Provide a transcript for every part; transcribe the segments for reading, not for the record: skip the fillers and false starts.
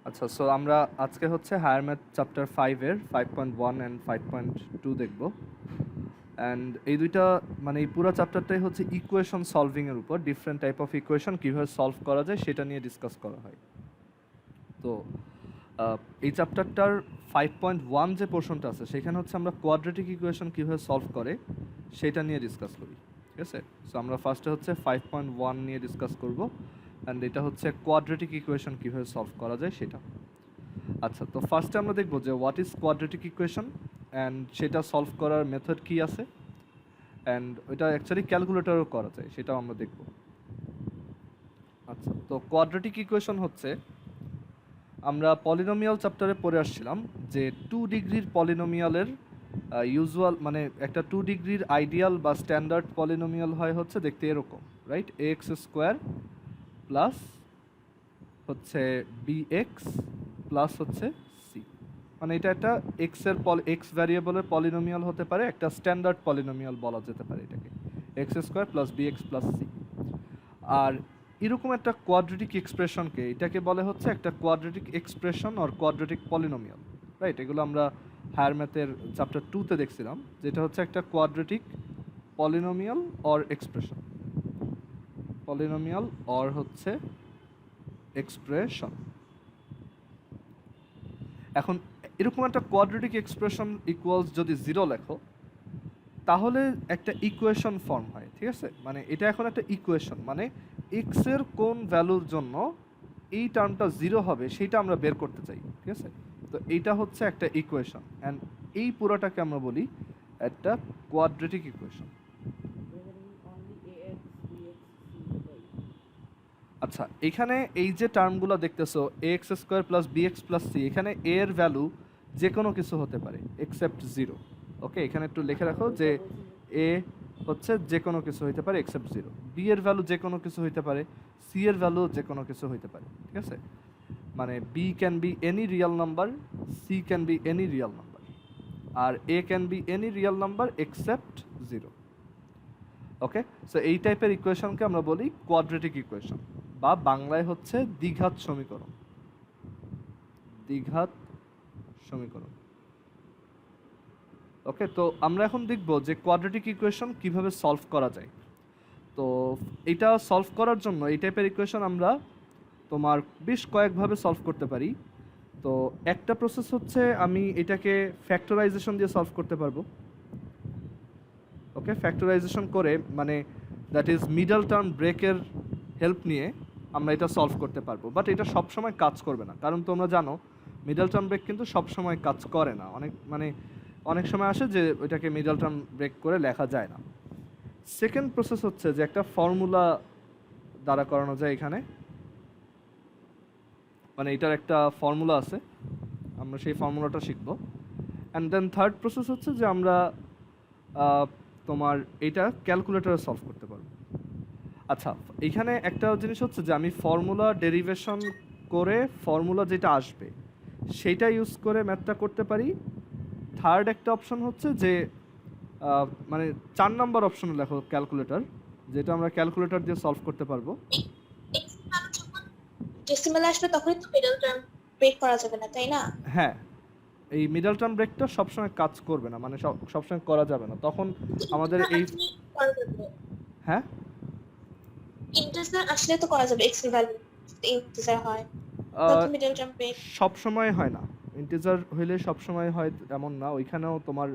আচ্ছা, সো আমরা আজকে হচ্ছে হায়ার ম্যাথ চ্যাপ্টার 5 এর 5.1 অ্যান্ড 5.2 দেখব। অ্যান্ড এই দুইটা মানে এই পুরো চ্যাপ্টারটাই হচ্ছে ইকুয়েশন সলভিং এর উপর, ডিফারেন্ট টাইপ অফ ইকুয়েশন কীভাবে সলভ করা যায় সেটা নিয়ে ডিসকাস করা হয়। তো এই চ্যাপ্টারটার 5.1 যে পোর্শনটা আছে সেখানে হচ্ছে আমরা কোয়াড্রেটিক ইকুয়েশন কীভাবে সলভ করে সেটা নিয়ে ডিসকাস করি, ঠিক আছে? সো আমরা ফার্স্টে হচ্ছে 5.1 নিয়ে ডিসকাস করব, অ্যান্ড এটা হচ্ছে কোয়াড্রেটিক ইকুয়েশন কীভাবে সলভ করা যায় সেটা। আচ্ছা, তো ফার্স্টে আমরা দেখব যে what is quadratic equation and সেটা সলভ করার মেথড কী আছে, অ্যান্ড ওইটা অ্যাকচুয়ালি ক্যালকুলেটরও করা যায় সেটাও আমরা দেখব। আচ্ছা, তো কোয়াড্রেটিক ইকুয়েশন হচ্ছে, আমরা পলিনোমিয়াল চ্যাপ্টারে পড়ে আসছিলাম যে 2 ডিগ্রির পলিনোমিয়ালের ইউজুয়াল মানে একটা 2 ডিগ্রির আইডিয়াল বা স্ট্যান্ডার্ড পলিনোমিয়াল হয় হচ্ছে দেখতে এরকম, রাইট? এক্স স্কোয়ার প্লাস হচ্ছে বিএক্স প্লাস হচ্ছে সি, মানে এটা একটা এক্স ভ্যারিয়েবলের পলিনোমিয়াল হতে পারে, একটা স্ট্যান্ডার্ড পলিনোমিয়াল বলা যেতে পারে এটাকে, x square plus bx plus c. আর এরকম একটা কোয়াড্রেটিক এক্সপ্রেশনকে এটাকে বলে হচ্ছে একটা quadratic expression or quadratic polynomial, right? এগুলো আমরা হায়ার ম্যাথের চ্যাপ্টার 2-তে দেখছিলাম, যেটা হচ্ছে একটা quadratic polynomial or expression, polynomial or হচ্ছে এক্সপ্রেশন। এখন এরকম একটা কোয়াড্রেটিক এক্সপ্রেশন ইকুয়ালস যদি 0 লেখো তাহলে একটা ইকুয়েশন ফর্ম হয়, ঠিক আছে? মানে এটা এখন একটা ইকুয়েশন, মানে এক্সের কোন ভ্যালুর জন্য এই টার্মটা 0 হবে সেটা আমরা বের করতে চাই, ঠিক আছে? তো এইটা হচ্ছে একটা ইকুয়েশন, অ্যান্ড এই পুরোটাকে আমরা বলি একটা কোয়াড্রেটিক ইকুয়েশন। আচ্ছা, এখানে এই যে টার্মগুলো দেখতেছো x square plus bx plus c, এখানে এ এর ভ্যালু যে কোনো কিছু হতে পারে এক্সেপ্ট 0। ওকে, এখানে একটু লিখে রাখো যে এ হচ্ছে যে কোনো কিছু হইতে পারে এক্সেপ্ট 0, বি এর ভ্যালু যে কোনো কিছু হইতে পারে, সি এর ভ্যালু যে কোনো কিছু হইতে পারে, ঠিক আছে? মানে b can be any real number, c can be any real number, আর a can be any real number except 0। Okay, so এই টাইপের ইকুয়েশনকে আমরা বলি কোয়াড্রেটিক ইকুয়েশন, বা বাংলায় হচ্ছে দ্বিঘাত সমীকরণ, দ্বিঘাত সমীকরণ। ওকে, তো আমরা এখন দেখব যে কোয়াড্রেটিক ইকুয়েশন কিভাবে সলভ করা যায়। তো এটা সলভ করার জন্য এই টাইপের ইকুয়েশন আমরা তোমার বেশ কয়েকভাবে সলভ করতে পারি। তো একটা প্রসেস হচ্ছে আমি এটাকে ফ্যাক্টরাইজেশন দিয়ে সলভ করতে পারবো। ওকে, ফ্যাক্টরাইজেশন করে মানে দ্যাট ইজ মিডল টার্ম ব্রেকের হেল্প নিয়ে আমরা এটা সলভ করতে পারবো, বাট এটা সবসময় কাজ করবে না, কারণ তোমরা জানো মিডল টার্ম ব্রেক কিন্তু সবসময় কাজ করে না, অনেক সময় আসে যে ওইটাকে মিডল টার্ম ব্রেক করে লেখা যায় না। সেকেন্ড প্রসেস হচ্ছে যে একটা ফর্মুলা দ্বারা করানো যায় এখানে, মানে এটার একটা ফর্মুলা আছে, আমরা সেই ফর্মুলাটা শিখব। অ্যান্ড দেন থার্ড প্রসেস হচ্ছে যে আমরা তোমার এটা ক্যালকুলেটরে সলভ করতে পারবো। আচ্ছা, এখানে একটা জিনিস হচ্ছে যে আমি ফর্মুলা ডেরিভেশন করে ফর্মুলা যেটা আসবে সেইটা ইউজ করে ম্যাথটা করতে পারি। থার্ড একটা অপশন হচ্ছে যে মানে 4 নাম্বার অপশনে লেখো ক্যালকুলেটর, যেটা আমরা ক্যালকুলেটর দিয়ে সলভ করতে পারবো। ডেসিমাল আসবে তখনই তো মিডল টার্ম ব্রেক করা যাবে না, তাই না? হ্যাঁ, এই মিডল টার্ম ব্রেকটা সবসময় কাজ করবে না, মানে সবসময় করা যাবে না, তখন আমাদের এই হ্যাঁ ইন্টিজার আসলে তো করা যাবে, এক্স এর ভ্যালু ইন্টিজার হয় তখন মিডল টার্ম ব্রেক সব সময় হয় না, ইন্টিজার হইলে সব সময় হয় এমন না, ওইখানেও তোমার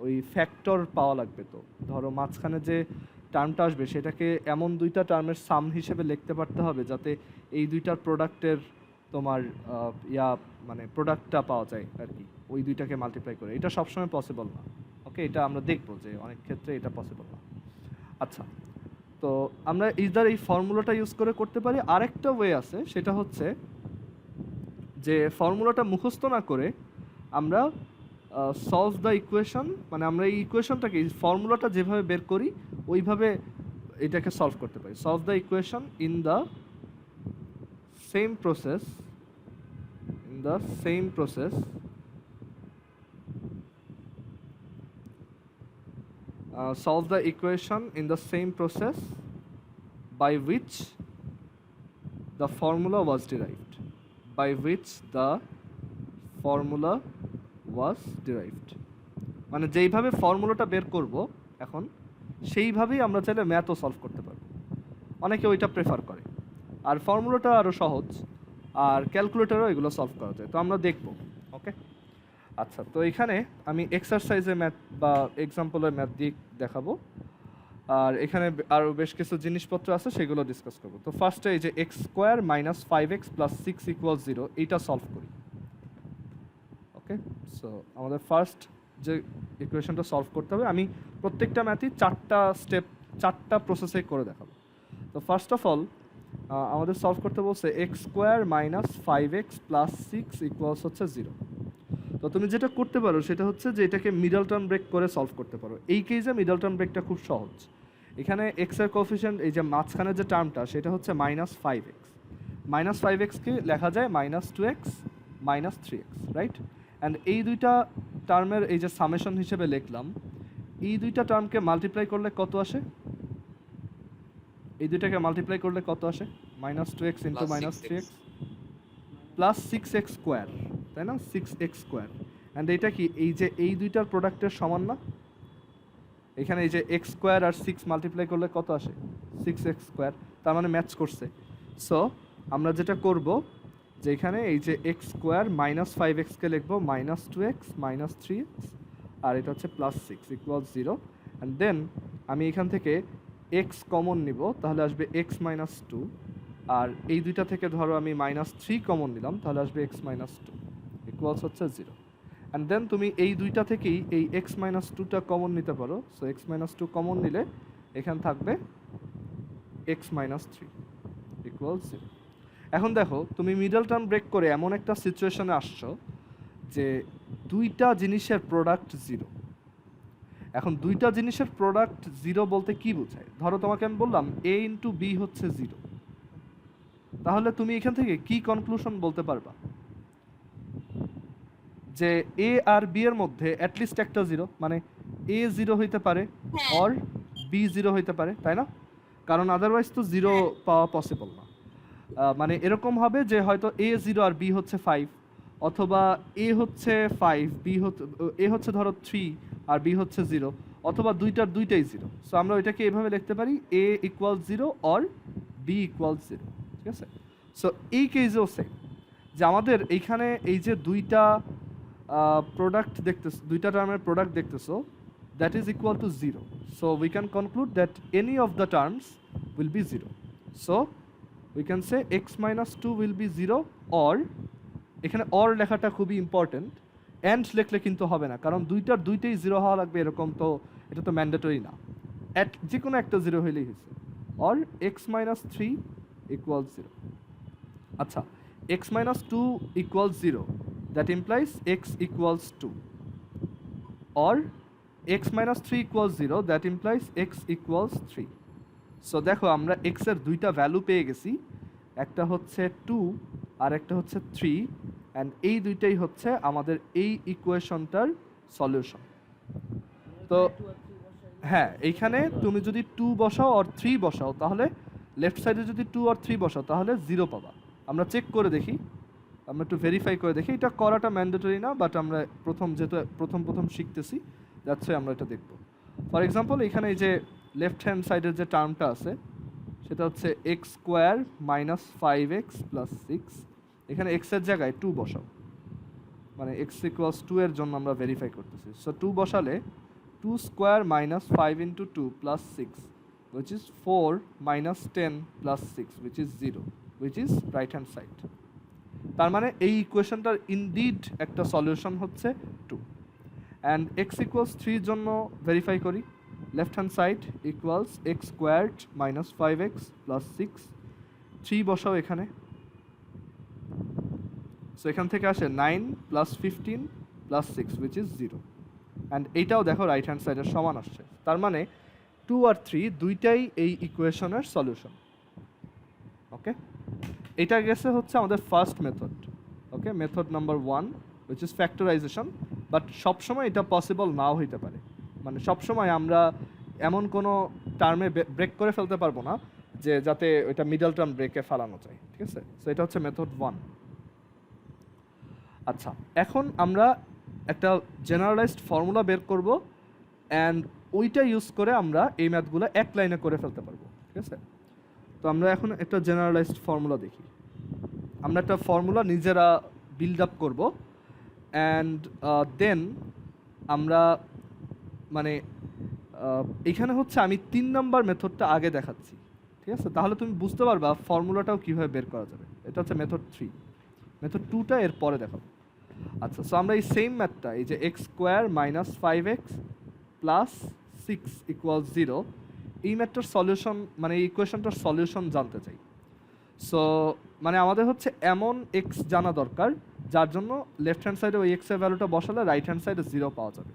ওই ফ্যাক্টর পাওয়া লাগবে। তো ধরো মাঝখানে যে টার্মটা আসবে সেটাকে এমন দুইটা টার্মের সাম হিসেবে লিখতে পারতে হবে যাতে এই দুইটার প্রোডাক্টের তোমার মানে প্রোডাক্টটা পাওয়া যায় আর কি, ওই দুইটাকে মাল্টিপ্লাই করে। এটা সবসময় পসিবল না। ওকে, এটা আমরা দেখবো যে অনেক ক্ষেত্রে এটা পসিবল না। আচ্ছা, তো আমরা ইদার এই ফর্মুলাটা ইউজ করে করতে পারি। আরেকটা ওয়ে আছে, সেটা হচ্ছে যে ফর্মুলাটা মুখস্থ না করে আমরা সলভ দ্য ইকুয়েশন, মানে আমরা এই ইকুয়েশনটাকে ফর্মুলাটা যেভাবে বের করি ওইভাবে এটাকে সলভ করতে পারি। Solve the equation in the same process, solve the equation in the same process by which the formula was derived. by which the formula was derived. মানে যেইভাবে ফর্মুলাটা বের করব এখন সেইভাবেই আমরা চাইলে ম্যাথও সলভ করতে পারবো। অনেকে ওইটা প্রেফার করে, আর ফর্মুলাটা আরও সহজ, আর ক্যালকুলেটরও এগুলো সলভ করা যায়। তো আমরা দেখব। ওকে, আচ্ছা, তো এখানে আমি এক্সারসাইজে ম্যাথ বা এক্সাম্পলের ম্যাথ দিয়ে দেখাবো, আর এখানে আরও বেশ কিছু জিনিসপত্র আছে সেগুলো ডিসকাস করবো। তো ফার্স্টে এই যে x square minus 5x plus 6 equal 0 এইটা সলভ করি। ওকে, সো আমাদের ফার্স্ট যে ইকুয়েশনটা সলভ করতে হবে, আমি প্রত্যেকটা ম্যাথই 4টা স্টেপ 4টা প্রসেসে করে দেখাবো। তো ফার্স্ট অফ অল আমাদের সলভ করতে বলছে x square minus 5x plus 6 equals হচ্ছে 0। তো তুমি যেটা করতে পারো সেটা হচ্ছে যে এটাকে মিডল টার্ম ব্রেক করে সলভ করতে পারো। এই কেসে মিডল টার্ম ব্রেকটা খুব সহজ। এখানে এক্সের কোএফিশিয়েন্ট এই যে মাঝখানে যে টার্মটা সেটা হচ্ছে মাইনাস 5x। মাইনাস 5xকে লেখা যায় minus 2x minus 3x, right? And এই দুইটা টার্মের এই যে সামেশন হিসেবে লিখলাম, এই দুইটা টার্মকে মাল্টিপ্লাই করলে কত আসে? এই দুইটাকে মাল্টিপ্লাই করলে কত আসে? Minus 2x into minus 3x plus 6x square, তাই না? 6x square. অ্যান্ড এটা কি এই যে এই দুইটার প্রোডাক্টের সমান না? এখানে এই যে এক্স স্কোয়ার আর 6 মাল্টিপ্লাই করলে কত আসে? 6x স্কোয়ার, তার মানে ম্যাচ করছে। সো আমরা যেটা করব যে এখানে এই যে এক্স স্কোয়ার মাইনাস 5xকে লিখবো মাইনাস 2x মাইনাস 3x, আর এটা হচ্ছে প্লাস 6 ইকুয়াল 0। অ্যান্ড দেন আমি এখান থেকে x কমন নিব, তাহলে আসবে x মাইনাস 2, আর এই দুইটা থেকে ধরো আমি মাইনাস 3 কমন নিলাম, তাহলে আসবে x মাইনাস 2 ইকুয়ালস হচ্ছে 0। অ্যান্ড দেন তুমি এই দুইটা থেকেই এই x মাইনাস 2টা কমন নিতে পারো। সো x মাইনাস 2 কমন নিলে এখানে থাকবে x মাইনাস 3 ইকুয়ালস 0। এখন দেখো তুমি মিডল টার্ম ব্রেক করে এমন একটা সিচুয়েশনে আসছো যে দুইটা জিনিসের প্রোডাক্ট 0। এখন দুইটা জিনিসের প্রোডাক্ট 0 বলতে কি বোঝায়? ধরো তোমাকে আমি বললাম a ইন্টু বি হচ্ছে 0, তাহলে তুমি এখান থেকে কি কনক্লুশন বলতে পারবা? যে এ আর বি এর মধ্যে অ্যাটলিস্ট একটা 0, মানে a 0 হইতে পারে অর বি 0 হইতে পারে, তাই না? কারণ আদারওয়াইজ তো 0 পাওয়া পসিবল না। মানে এরকম হবে যে হয়তো a 0 আর b হচ্ছে 5, অথবা a হচ্ছে 5, a হচ্ছে ধরো 3 আর b হচ্ছে 0, অথবা দুইটাই 0। সো আমরা ওইটাকে এভাবে লিখতে পারি a equal 0 or b equal 0, ঠিক আছে? সো এই কেসেও সেম, যে আমাদের এইখানে এই যে দুইটা প্রোডাক্ট দেখতেছো, দুইটা টার্মের প্রোডাক্ট দেখতেছো, that is equal two 0। So we can conclude that any of the terms will be 0। So we can say x minus 2 will be 0 or, এখানে or লেখাটা খুবই ইম্পর্টেন্ট, and লিখলে কিন্তু হবে না, কারণ দুইটাই 0 হওয়া লাগবে এরকম তো এটা তো ম্যান্ডেটরি না। যে কোনো একটা 0 হইলেই হয়েছে। or x minus 3 equals 0। আচ্ছা, x minus 2 equals 0, that implies x equals 2, or x minus 3 equals 0, that implies x equals 3। So দেখো আমরা x এর দুইটা ভ্যালু পেয়ে গেছি, একটা হচ্ছে 2 আর একটা হচ্ছে 3, অ্যান্ড এই দুইটাই হচ্ছে আমাদের এই ইকুয়েশনটার সলিউশন। তো হ্যাঁ, এইখানে তুমি যদি 2 বসাও আর 3 বসাও, তাহলে লেফট সাইডে যদি 2 আর 3 বসাও তাহলে 0 পাবা। আমরা চেক করে দেখি, আমরা একটু ভেরিফাই করে দেখি। এটা করাটা ম্যান্ডেটরি না, বাট আমরা যেহেতু প্রথম শিখতেছি, যাচ্ছে আমরা এটা দেখব। ফর এক্সাম্পল এখানে এই যে লেফট হ্যান্ড সাইডের যে টার্মটা আছে সেটা হচ্ছে x square minus 5x plus 6, এখানে এক্স এর জায়গায় 2 বসাও, মানে এক্স ইকুয়ালস 2 এর জন্য আমরা ভেরিফাই করতেছি। সো 2 বসালে 2 square minus 5 into 2 plus 6, which is 4 minus 10 plus 6, which is 0, which is right hand side. তার মানে এই ইকুয়েশনটার ইনডিড একটা সলিউশন হচ্ছে 2। অ্যান্ড এক্স ইকুয়ালস 3 জন্য ভেরিফাই করি, left hand side equals x squared minus 5x plus 6, 3 বসাও এখানে। সো এখান থেকে আসে 9 plus 15 plus 6, which is 0। And এইটাও দেখো রাইট হ্যান্ড সাইডের সমান আসছে, তার মানে 2 আর 3 দুইটাই এই ইকুয়েশনের সলিউশন। ওকে, এটা গেছে হচ্ছে আমাদের first method. Okay, method number 1, which is factorisation. But সবসময় এটা পসিবল নাও হইতে পারে, মানে সবসময় আমরা এমন কোনো টার্মে ব্রেক করে ফেলতে পারবো না যে যাতে ওইটা মিডল টার্ম ব্রেকে ফেলানো যায়, ঠিক আছে? সো এটা হচ্ছে মেথড 1। আচ্ছা, এখন আমরা একটা জেনারেলাইজড ফর্মুলা বের করব অ্যান্ড ওইটা ইউজ করে আমরা এই ম্যাথগুলো এক লাইনে করে ফেলতে পারবো, ঠিক আছে? তো আমরা এখন একটা জেনারেলাইজড ফর্মুলা দেখি। আমরা একটা ফর্মুলা নিজেরা বিল্ড আপ করবো অ্যান্ড দেন আমরা মানে এখানে হচ্ছে আমি 3 নাম্বার মেথডটা আগে দেখাচ্ছি, ঠিক আছে? তাহলে তুমি বুঝতে পারবা ফর্মুলাটাও কীভাবে বের করা যাবে। এটা হচ্ছে মেথড 3, মেথড 2টা এর পরে দেখাবো। আচ্ছা, সো আমরা এই সেম ম্যাথটা, এই যে x square minus 5x plus 6 equal 0, এই ম্যাথটার সলিউশন মানে এই ইকুয়েশনটার সলিউশন জানতে চাই। সো মানে আমাদের হচ্ছে এমন এক্স জানা দরকার যার জন্য লেফট হ্যান্ড সাইডে ওই এক্সের ভ্যালুটা বসালে রাইট হ্যান্ড সাইডে 0 পাওয়া যাবে।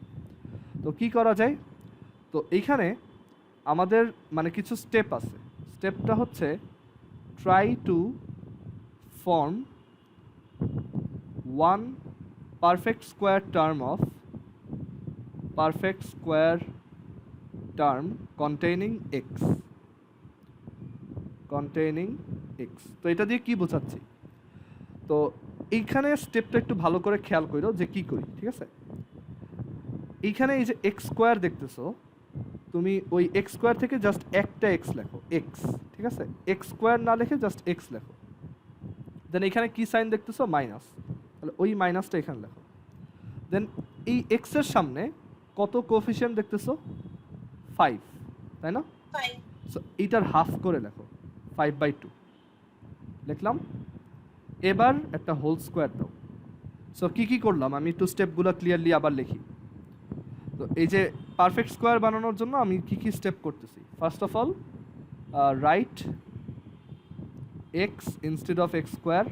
তো কি করা যায়? তো এইখানে আমাদের মানে কিছু স্টেপ আছে। স্টেপটা হচ্ছে try to form one perfect square term containing x. তো এটা দিয়ে কি বোঝাচ্ছি? তো এইখানে স্টেপটা একটু ভালো করে খেয়াল করো যে কি করি, ঠিক আছে? এইখানে এই যে এক্স স্কোয়ার দেখতেছো, তুমি ওই এক্স স্কোয়ার থেকে জাস্ট একটা এক্স লেখো, এক্স, ঠিক আছে? এক্স স্কোয়ার না লিখে জাস্ট এক্স লেখো। দেন এখানে কি সাইন দেখতেছো? মাইনাস, তাহলে ওই মাইনাসটা এখানে লেখো। দেন এই এক্সের সামনে কত কোএফিশিয়েন্ট দেখতেছো? 5, তাই না? সো এইটার হাফ করে লেখো, 5/2 লিখলাম। এবার একটা হোল স্কোয়ার দাও। সো কি করলাম আমি একটু স্টেপগুলো ক্লিয়ারলি আবার লিখি। তো এই যে পারফেক্ট স্কোয়ার বানানোর জন্য আমি কি স্টেপ করতেছি? First of all write x instead of x square,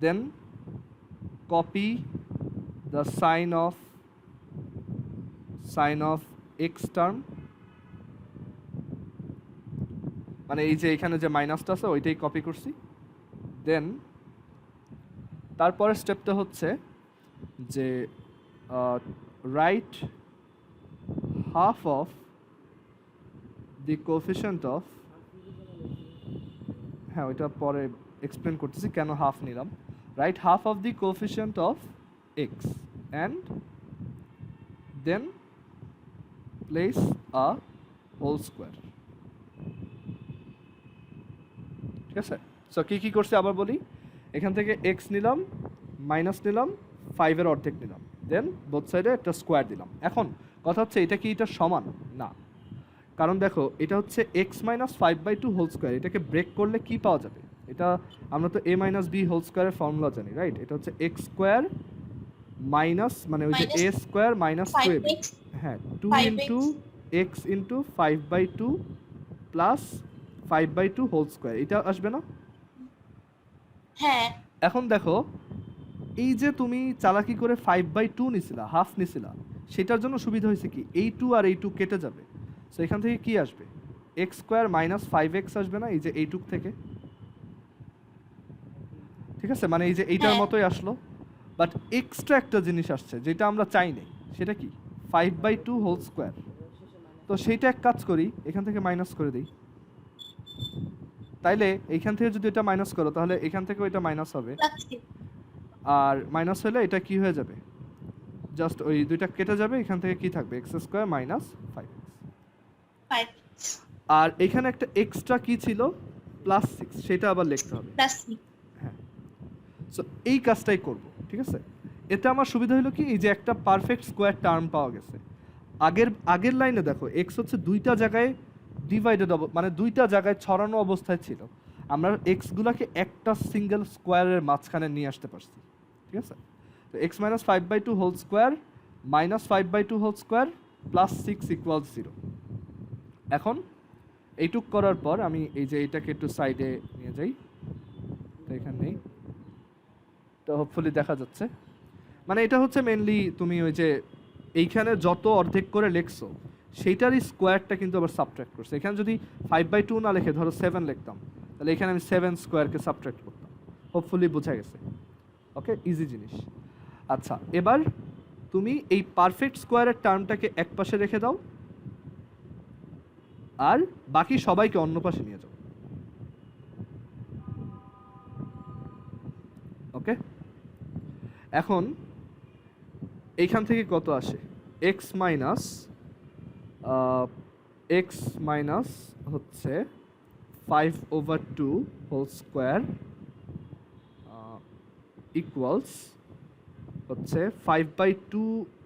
then copy the sign of x term, মানে এই যে এখানে যে মাইনাসটা আছে ওইটাই কপি করছি। দেন তারপরের স্টেপটা হচ্ছে যে write half of the coefficient of, হ্যাঁ ওইটা পরে এক্সপ্লেন করতেছি কেন হাফ নিলাম। Write half of the coefficient of x and then place a whole square, ঠিক আছে? সো কি করছি আবার বলি। এখান থেকে এক্স নিলাম, মাইনাস নিলাম, 5-এর অর্ধেক নিলাম, দেন বোথ সাইডে একটা স্কোয়ার দিলাম। এখন কথা হচ্ছে এটা কি এটা সমান না, কারণ দেখো এটা হচ্ছে এক্স মাইনাস 5/2 হোল স্কোয়ার, এটাকে ব্রেক করলে কি পাওয়া যাবে? এটা আমরা তো a মাইনাস বি হোল স্কোয়ারের ফর্মুলা জানি, রাইট? এটা হচ্ছে এক্স স্কোয়ার মাইনাস মানে ওই যে এ স্কোয়ার মাইনাস 2ab, হ্যাঁ 2 into x into 5/2 plus 5/2 whole square, এটা আসবে না? হ্যাঁ। এখন দেখো এই যে তুমি চালাকি করে 5/2 নিছিলা, হাফ নিছিলা, সেটার জন্য সুবিধা হয়েছে কি এই 2 আর এই 2 কেটে যাবে। সো এখান থেকে কি আসবে? এক্স স্কোয়ার মাইনাস 5x আসবে না এই যে এইটুক থেকে, ঠিক আছে? মানে এই যে এইটার মতোই আসলো, বাট এক্সট্রা একটা জিনিস আসছে যেটা আমরা চাই নাই। সেটা কি? 5/2 হোল স্কোয়ার। তো সেইটা এক কাজ করি, এখান থেকে মাইনাস করে দিই। তাইলে এইখান থেকে যদি এটা মাইনাস করো তাহলে এখান থেকে ওইটা মাইনাস হবে, আর মাইনাস হলে এটা কি হয়ে যাবে? জাস্ট ওই দুইটা কেটে যাবে, এখান থেকে কি থাকবে? X square minus 5x। আর এখানে একটা এক্সট্রা কি ছিল? প্লাস 6, সেটা আবার লিখতে হবে। হ্যাঁ, সো এই কাজটাই করব, ঠিক আছে? এতে আমার সুবিধা হলো কি এই যে একটা পারফেক্ট স্কোয়ার টার্ম পাওয়া গেছে। আগের লাইনে দেখো এক্স হচ্ছে দুইটা জায়গায় ডিভাইডেড, মানে দুইটা জায়গায় ছড়ানো অবস্থায় ছিল। আমরা এক্সগুলোকে একটা সিঙ্গেল স্কোয়ারের মাঝখানে নিয়ে আসতে পারছি, ঠিক আছে? তো x minus 5/2 whole square minus 5/2 whole square plus 6 equals 0। এখন এইটুক করার পর আমি এই যে এইটাকে একটু সাইডে নিয়ে যাই, তো এখানে নেই, তো হোপফুলি দেখা যাচ্ছে। মানে এটা হচ্ছে মেনলি তুমি ওই যে এইখানে যত অর্ধেক করে লিখছো সেইটারই স্কোয়ারটা কিন্তু আবার সাবট্রাক্ট করছে। এখানে যদি 5/2 না লিখে ধরো 7 লিখতাম, তাহলে এখানে আমি 7 স্কোয়ারকে সাবট্রাক্ট করতাম। হোপফুলি বোঝা গেছে? ওকে, ইজি জিনিস। আচ্ছা, এবার তুমি এই পারফেক্ট স্কোয়ারের টার্মটাকে এক পাশে রেখে দাও আর বাকি সবাইকে অন্য পাশে নিয়ে যাও। ওকে, এখন এইখান থেকে কত আসে, এক্স মাইনাস হচ্ছে 5/2 হোল স্কোয়ার ইকুয়ালস হচ্ছে 5/2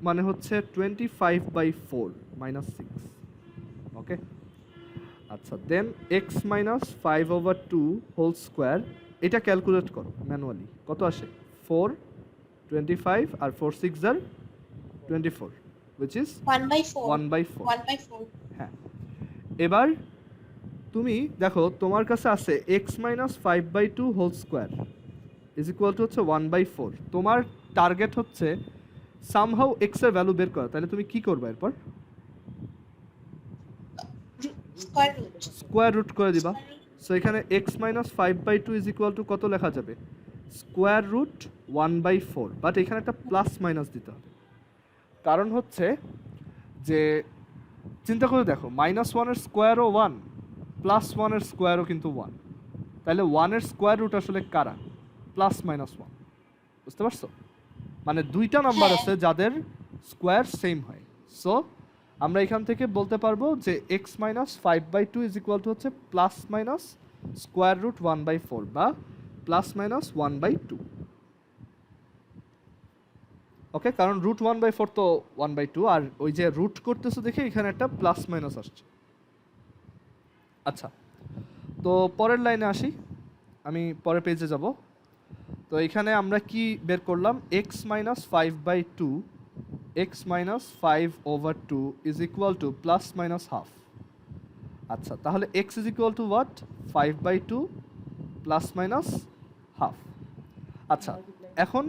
মানে হচ্ছে 25/4 -6। ওকে, আচ্ছা, দেন এক্স মাইনাস 5/2 হোল স্কোয়ার, এটা ক্যালকুলেট করো ম্যানুয়ালি, কত আসে 4, 25 আর 4 6 আর 24, which is 1/4 1/4। 1/4 হ্যাঁ, এবার তুমি দেখো তোমার কাছে আছে x minus 5/2 whole square is equal to হচ্ছে 1/4। তোমার টার্গেট হচ্ছে সামহাউ এক্স এর ভ্যালু বের করা, তাহলে তুমি কি করবে এরপর? স্কয়ার রুট স্কোয়ার রুট করে দিবা। সো এখানে x minus 5/2 is equal two কত লেখা যাবে, স্কোয়ার রুট 1/4, বাট এখানে একটা প্লাস মাইনাস দিতে হবে, কারণ হচ্ছে যে চিন্তা করে দেখো -1 স্কোয়ারও 1, +1 স্কোয়ারও কিন্তু 1, তাহলে 1 স্কোয়ার রুট আসলে কারা, +-1, বুঝতে পারছো? মানে দুইটা নাম্বার আছে যাদের স্কোয়ার সেম হয়। সো আমরা এখান থেকে বলতে পারবো যে x minus 5/2 is equal to হচ্ছে +- স্কোয়ার রুট 1/4 বা +-1/2। ওকে, কারণ রুট 1/4 তো 1/2, আর ওই যে রুট করতেছো দেখে এখানে একটা প্লাস মাইনাস আসছে। আচ্ছা, তো পরের লাইনে আসি, আমি পরের পেজে যাব। তো এখানে আমরা কি বের করলাম, x minus 5/2 x minus 5/2 is equal two +-1/2। আচ্ছা, তাহলে x is equal two what, 5/2 +-1/2। আচ্ছা, এখন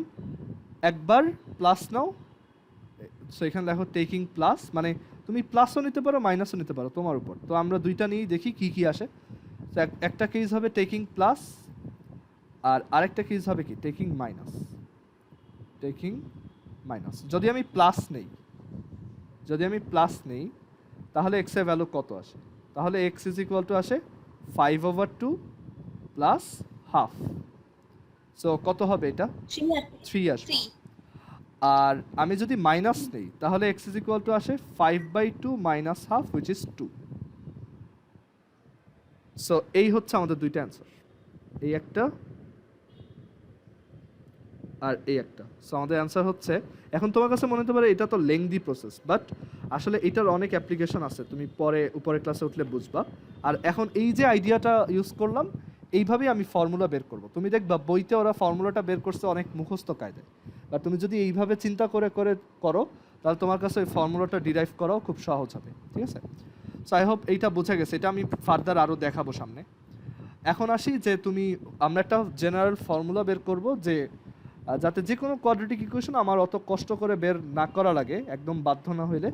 একবার প্লাস নাও, সো এখানে দেখো টেকিং প্লাস, মানে তুমি প্লাসও নিতে পারো মাইনাসও নিতে পারো, তোমার উপর। তো আমরা দুইটা নিয়েই দেখি কি কি আসে। তো একটা কেস হবে টেকিং প্লাস, আর আরেকটা কেস হবে কি টেকিং মাইনাস। যদি আমি প্লাস নেই তাহলে এক্স এর ভ্যালু কত আসে, তাহলে এক্স ইজ ইকুয়াল টু আসে 5/2 +-1/2। সো কত হবে এটা, 3 আসবে। আর আমি যদি মাইনাস নেই তাহলে এক্স ইজ ইকুয়াল টু আসে 5/2 -1/2 which is 2। সো এই হচ্ছে আমাদের দুইটা অ্যান্সার, এই একটা আর এই একটা। সো আমাদের অ্যান্সার হচ্ছে, এখন তোমার কাছে মনে হতে পারে এটা তো লেংদি প্রসেস, বাট আসলে এটার অনেক অ্যাপ্লিকেশন আছে, তুমি পরে উপরের ক্লাসে উঠলে বুঝবা। আর এখন এই যে আইডিয়াটা ইউজ করলাম, এইভাবেই আমি ফর্মুলা বের করব। তুমি দেখবা বইতে ওরা ফর্মুলাটা বের করছে অনেক মুখস্থ কায়দায়, বা তুমি যদি এইভাবে চিন্তা করে করো তাহলে তোমার কাছে ওই ফর্মুলাটা ডিরাইভ করাও খুব সহজ হবে, ঠিক আছে? সো আই হোপ এইটা বোঝা গেছে, এটা আমি ফার্দার আরও দেখাবো সামনে। এখন আসি যে আমরা একটা জেনারেল ফর্মুলা বের করব, যে যাতে যে কোনো কোয়াড্রেটিক ইকুয়েশন আমার অত কষ্ট করে বের না করা লাগে, একদম বাধ্য না হইলে।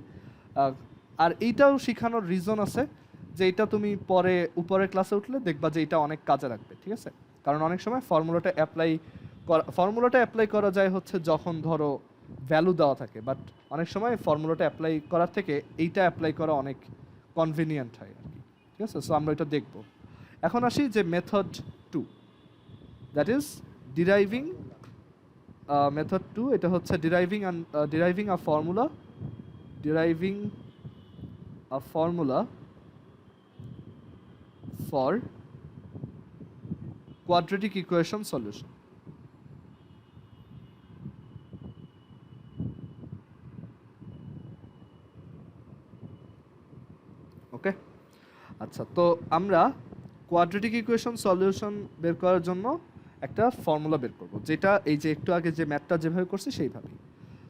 আর এইটাও শেখানোর রিজন আছে, যে এটা তুমি পরে উপরের ক্লাসে উঠলে দেখবা যে এটা অনেক কাজে লাগবে, ঠিক আছে? কারণ অনেক সময় ফর্মুলাটা অ্যাপ্লাই করা যায় হচ্ছে যখন ধরো ভ্যালু দেওয়া থাকে, বাট অনেক সময় ফর্মুলাটা অ্যাপ্লাই করার থেকে এইটা অ্যাপ্লাই করা অনেক কনভিনিয়েন্ট হয় আর কি, ঠিক আছে? সো আমরা এটা দেখব। এখন আসি যে method 2, that is deriving method 2। এটা হচ্ছে deriving a formula for quadratic equation solution. Okay, আচ্ছা, তো আমরা কোয়াড্রেটিক ইকুয়েশন সলিউশন বের করার জন্য একটা ফর্মুলা বের করব, যেটা এই যে একটু আগে যে ম্যাথটা যেভাবে করছি সেইভাবেই।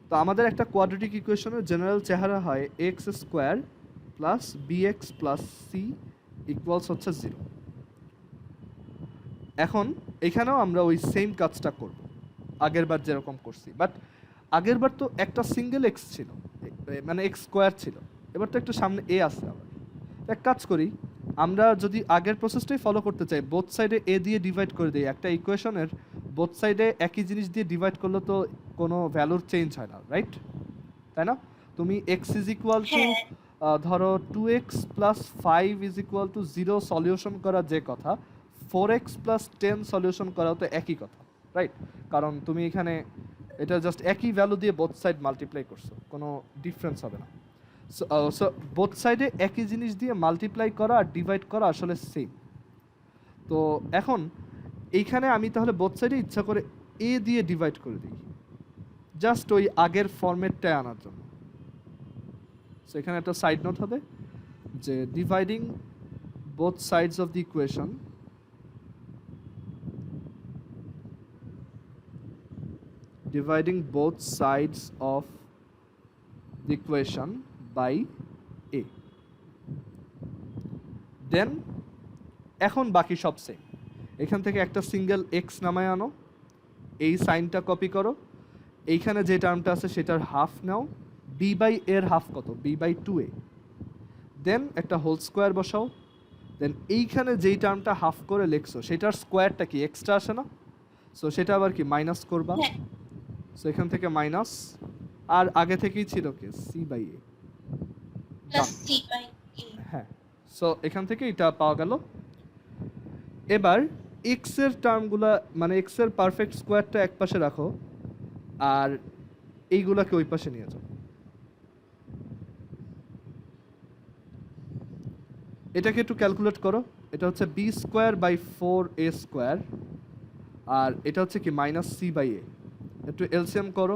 তো আমাদের একটা কোয়াড্রেটিক ইকুয়েশনের জেনারেল চেহারা হয় x square plus bx plus c equals হচ্ছে 0। এখন এখানেও আমরা ওই সেম কাজটা করব আগের বার যেরকম করছি, বাট আগের বার তো একটা সিঙ্গেল এক্স ছিল, মানে এক্স স্কোয়ার ছিল, এবার তো একটু সামনে এ আছে। আবার এক কাজ করি, আমরা যদি আগের প্রসেসটাই ফলো করতে চাই, বোথ সাইডে এ দিয়ে ডিভাইড করে দিই। একটা ইকুয়েশনের বোথ সাইডে একই জিনিস দিয়ে ডিভাইড করলে তো কোনো ভ্যালুর চেঞ্জ হয় না, রাইট? তাই না? তুমি এক্স ইজ ইকুয়াল টু ধরো 2x + 5 = 0 সলিউশন করা যে কথা, 4x + 10 সলিউশন করাও তো একই কথা, রাইট? কারণ তুমি এখানে এটা জাস্ট একই ভ্যালু দিয়ে বোথ সাইড মাল্টিপ্লাই করছো, কোনো ডিফারেন্স হবে না। সো বোথ সাইডে একই জিনিস দিয়ে মাল্টিপ্লাই করা আর ডিভাইড করা আসলে সেম। তো এখন এইখানে আমি তাহলে বোথ সাইডে ইচ্ছা করে এ দিয়ে ডিভাইড করে দিই, জাস্ট ওই আগের ফরম্যাটটায় আনার জন্য। সো এখানে একটা সাইড নোট হবে যে dividing both sides of the equation dividing both sides of the equation by a, then এখন বাকি সব সেম। এখান থেকে একটা সিঙ্গেল এক্স নামায় আনো, এই সাইনটা কপি করো, এইখানে যে টার্মটা আছে সেটার হাফ নাও, বি বাই এর হাফ কত, বি বাই 2a, দেন একটা হোল স্কোয়ার বসাও, দেন এইখানে যেই টার্মটা হাফ করে লিখছো সেটার স্কোয়ারটা কি এক্সট্রা আসে না, সো সেটা আবার কি মাইনাস করবা। হ্যাঁ সো এখান থেকে মাইনাস, আর আগে থেকেই ছিল কি c by a, plus c by a. হ্যাঁ। সো এখান থেকে এটা পাওয়া গেল। এবার এক্স এর টার্মগুলা মানে এক্স এর পারফেক্ট স্কোয়ারটা এক পাশে রাখো আর এইগুলাকে ওই পাশে নিয়ে যাও। এটাকে একটু ক্যালকুলেট করো, এটা হচ্ছে b square by 4a square, আর এটা হচ্ছে কি মাইনাস সি বাই এ। একটু এলসিএম করো,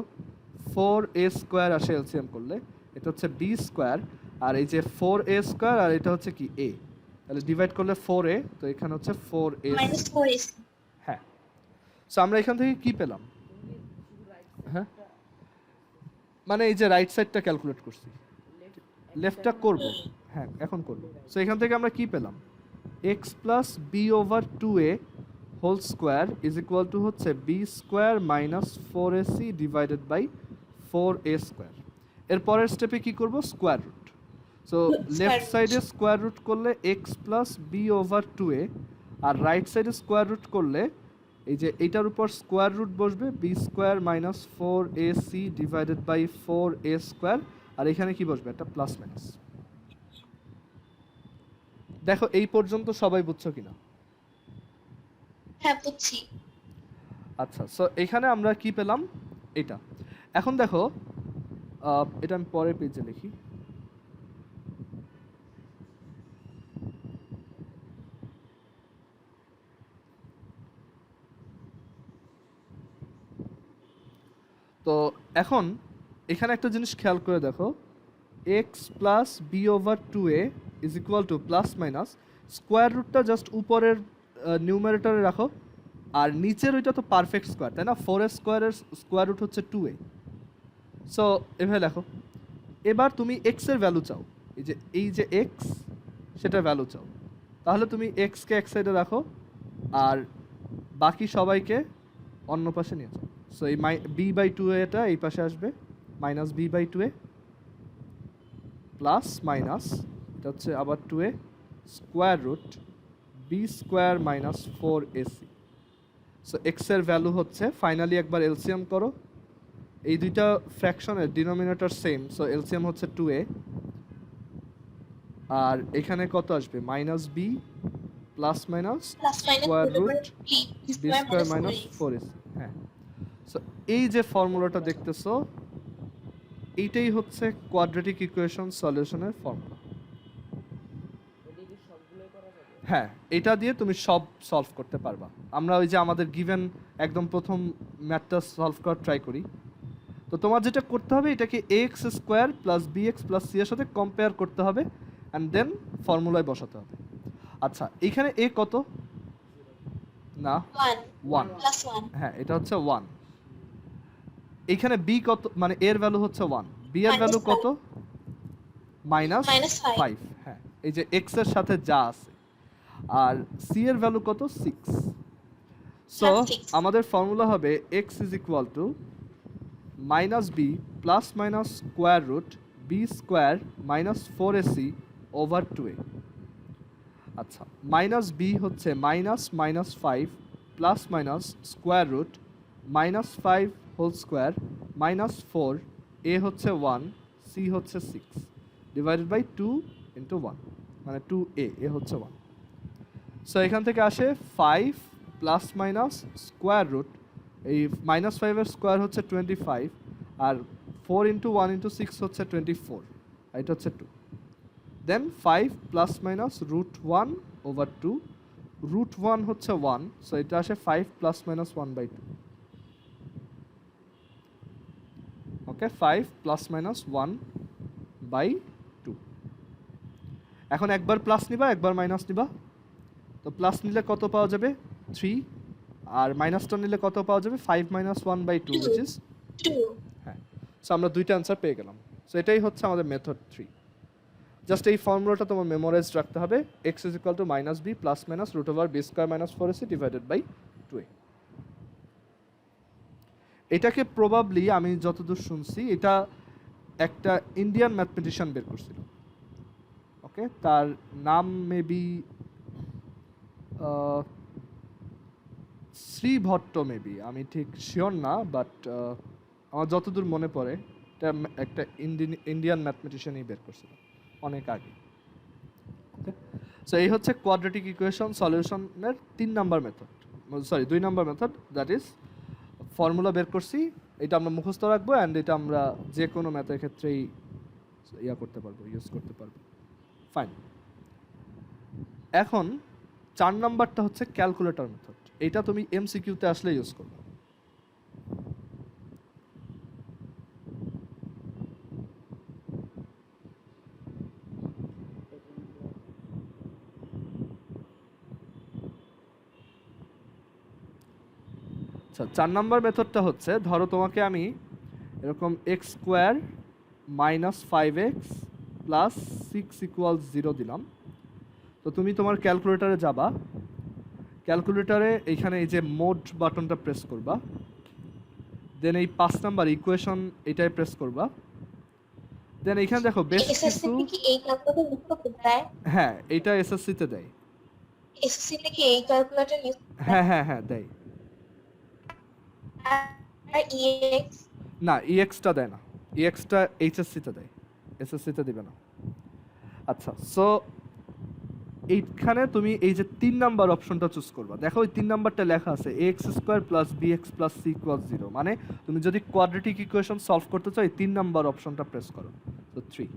4a স্কোয়ার আসে এলসিএম করলে, এটা হচ্ছে বি স্কোয়ার, আর এই যে 4a স্কোয়ার আর এটা হচ্ছে কি এ, তাহলে ডিভাইড করলে 4a, তো এখানে হচ্ছে 4a। Minus 4ac। হ্যাঁ। সো আমরা এখান থেকে কি পেলাম, হ্যাঁ মানে এই যে রাইট সাইডটা ক্যালকুলেট করছি, লেফটটা করব, হ্যাঁ এখন করব। সো এখান থেকে আমরা কি পেলাম, x plus b over 2a whole square is equal to হচ্ছে b square minus 4ac divided by 4a square. এর পরের স্টেপে কি করব, স্কোয়ার রুট। সো লেফট সাইডে স্কোয়ার রুট করলে x plus b over 2a, আর রাইট সাইডে স্কোয়ার রুট করলে এই যে এইটার উপর স্কোয়ার রুট বসবে, b square minus 4ac divided by 4a square, আর এখানে কি বসবে, একটা প্লাস মাইনাস। দেখো এই পর্যন্ত সবাই বুঝছো কিনা? হ্যাঁ বুঝছি। আচ্ছা, সো এখানে আমরা কি পেলাম, এটা। এখন দেখো এটা আমি পরের পেজে লিখি। তো এখন এখানে একটা জিনিস খেয়াল করে দেখো, x plus b over 2a is equal to plus minus square রুটটা জাস্ট উপরের নিউমারেটরে রাখো, আর নিচের ওইটা তো পারফেক্ট স্কোয়ার, তাই না? 4a স্কোয়ারের স্কোয়ার রুট হচ্ছে 2a। সো এভাবে লেখো। এবার তুমি এক্স এর ভ্যালু চাও, এই যে এক্স সেটার ভ্যালু চাও, তাহলে তুমি এক্সকে এক সাইডে রাখো আর বাকি সবাইকে অন্য পাশে নিয়ে যাও। সো এই বি বাই 2a এটা এই পাশে আসবে, minus b by 2a plus minus এটা হচ্ছে আবার 2a square root b square minus 4ac। So x এর ভ্যালু হচ্ছে, ফাইনালি একবার এলসিএম করো, এই দুইটা ফ্র্যাকশনের ডিনোমিনেটর সেম, সো এলসিএম হচ্ছে 2a, আর এখানে কত আসবে, minus b plus minus square root b square minus 4ac। হ্যাঁ। সো এই যে ফর্মুলাটা দেখতেছো এইটাই হচ্ছে কোয়াড্রেটিক ইকুয়েশন সলিউশনের ফর্মুলা। হ্যাঁ, এটা দিয়ে তুমি সব সলভ করতে পারবা। আমরা ওই যে আমাদের গিভেন একদম প্রথম ম্যাথটা সলভ করার ট্রাই করি, তো তোমার যেটা করতে হবে এটাকে x square plus b x plus c এর সাথে কম্পেয়ার করতে হবে অ্যান্ড দেন ফর্মুলায় বসাতে হবে। আচ্ছা, এখানে এ কত, না 1, প্লাস 1। হ্যাঁ এটা হচ্ছে 1। এইখানে বি কত, মানে এর ভ্যালু হচ্ছে 1, বি এর ভ্যালু কত, মাইনাস 5। হ্যাঁ, এই যে এক্স এর সাথে যা আছে, আর সি এর ভ্যালু কত, 6। সো আমাদের ফর্মুলা হবে x is equal to minus b plus minus square root b square minus 4ac over 2a। আচ্ছা, মাইনাস বি হচ্ছে minus minus 5 plus minus square root minus 5 whole square minus 4, a হচ্ছে 1, C হচ্ছে 6 divided by 2 into 1, মানে 2a, এ হচ্ছে 1। So এখান থেকে আসে 5 plus minus square root এই -5 এর স্কোয়ার হচ্ছে 25, আর 4 × 1 × 6 হচ্ছে 24, আর এটা হচ্ছে 2। দেন 5 ± √1/2, √1 হচ্ছে 1, সো এটা আসে 5 ± 1/2। ওকে, 5 ± 1/2। এখন একবার প্লাস নিবা, একবার মাইনাস নিবা। তো প্লাস নিলে কত পাওয়া যাবে? 3, আর মাইনাসটা নিলে কত পাওয়া যাবে? 5 - 1/2, which is 2. হ্যাঁ। সো আমরা দুইটা অ্যান্সার পেয়ে গেলাম। সো এটাই হচ্ছে আমাদের মেথড 3। জাস্ট এই ফর্মুলাটা তোমার মেমোরাইজ রাখতে হবে, x = -b ± √b² - 4ac / 2a। এটাকে প্রবাবলি আমি যতদূর শুনছি এটা একটা ইন্ডিয়ান ম্যাথমেটিশিয়ান বের করছিল। ওকে, তার নাম মেবি শ্রীভট্ট মেবি, আমি ঠিক শিওর না, বাট আমার যতদূর মনে পড়ে এটা একটা ইন্ডিয়ান ম্যাথমেটিশিয়ানই বের করছিল অনেক আগে। ওকে, সো এই হচ্ছে কোয়াড্রেটিক ইকুয়েশন সলিউশনের 2 number method, that is formula বের করছি, এটা আমরা মুখস্থ রাখবো, অ্যান্ড এটা আমরা যে কোনো ম্যাথের ক্ষেত্রেই ইউজ করতে পারবো। ফাইন। এখন 4 নাম্বারটা হচ্ছে ক্যালকুলেটর মেথড। এটা তুমি এমসিকিউতে আসলে ইউজ করবে। আচ্ছা, 4 নাম্বার মেথডটা হচ্ছে, ধরো তোমাকে আমি এরকম x² - 5x + 6 = 0 দিলাম। তো তুমি তোমার ক্যালকুলেটরে যাবা, ক্যালকুলেটরে এইখানে এই যে মোড বাটনটা প্রেস করবা, দেন এই 5 নাম্বার ইকুয়েশন এটাই প্রেস করবা, দেন এইখানে দেখো বেশ এসএসসি কিছু, কি এই ক্যালকুলেটর ইউজ করতে দেয়? হ্যাঁ এটা এসএসসি তে দেয়। এসএসসি কি এই ক্যালকুলেটর ইউজ হ্যাঁ দেয়। আর ইএক্স? না, ইএক্সটা দেয় না, ইএক্সটা এইচএসসি তে দেয়, এসএসসি তে দিবে না। আচ্ছা, সো এইখানে তুমি এই যে 3 নাম্বার অপশনটা চুজ করবা। দেখো ওই 3 নাম্বারটা লেখা আছে ax² + bx + c = 0, মানে তুমি যদি কোয়াড্রেটিক ইকুয়েশন সলভ করতে চাও এই 3 নাম্বার অপশনটা প্রেস করো। তো 3।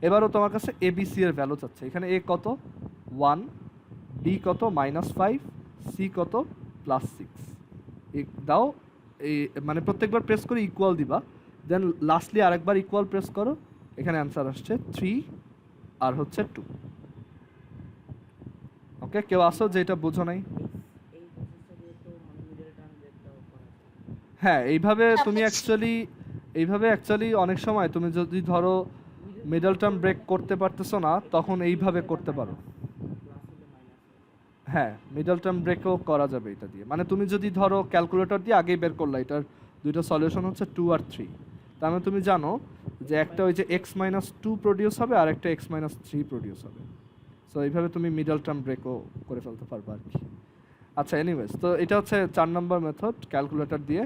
এবারও তোমার কাছে abc এর ভ্যালু চাচ্ছে। এখানে a কত? 1, b কত? -5, c কত? +6। দাও, এই মানে প্রত্যেকবার প্রেস করে ইকুয়াল দিবা, দেন লাস্টলি আরেকবার ইকুয়াল প্রেস করো, এখানে অ্যান্সার আসছে 3 আর হচ্ছে 2। ওকে, কেউ আসো যে এটা বুঝো নাই? হ্যাঁ, এইভাবে তুমি অ্যাকচুয়ালি অনেক সময় তুমি যদি ধরো মিডল টার্ম ব্রেক করতে পারতেছো না, তখন এইভাবে করতে পারো। হ্যাঁ, মিডল টার্ম ব্রেকও করা যাবে এটা দিয়ে। মানে তুমি যদি ধরো ক্যালকুলেটর দিয়ে আগেই বের করলা, এটার দুইটা সলিউশন হচ্ছে 2 আর 3, তার মানে তুমি জানো যে একটা ওই যে x - 2 প্রডিউস হবে আর একটা x - 3 প্রডিউস হবে। সো এইভাবে তুমি মিডল টার্ম ব্রেকও করে ফেলতে পারবে আর কি। আচ্ছা, এনিওয়েজ, তো এটা হচ্ছে 4 নাম্বার মেথড, ক্যালকুলেটর দিয়ে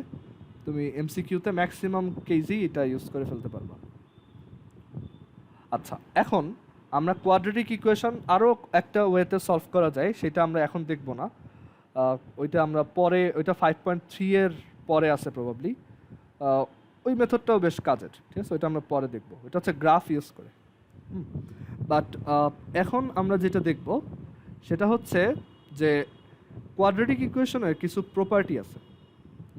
তুমি এমসিকিউতে ম্যাক্সিমাম কেজি এটা ইউজ করে ফেলতে পারবা। আচ্ছা, এখন আমরা কোয়াড্রেটিক ইকুয়েশন আরও একটা ওয়েতে সলভ করা যায়, সেটা আমরা এখন দেখব না, ওইটা আমরা পরে, ওইটা 5.3 এর পরে আছে প্রবাবলি। ওই মেথডটাও বেশ কাজের, ঠিক আছে, ওইটা আমরা পরে দেখব। এটা হচ্ছে গ্রাফ ইউজ করে। বাট এখন আমরা যেটা দেখব সেটা হচ্ছে যে কোয়াড্রেটিক ইকুয়েশনের কিছু প্রপার্টি আছে,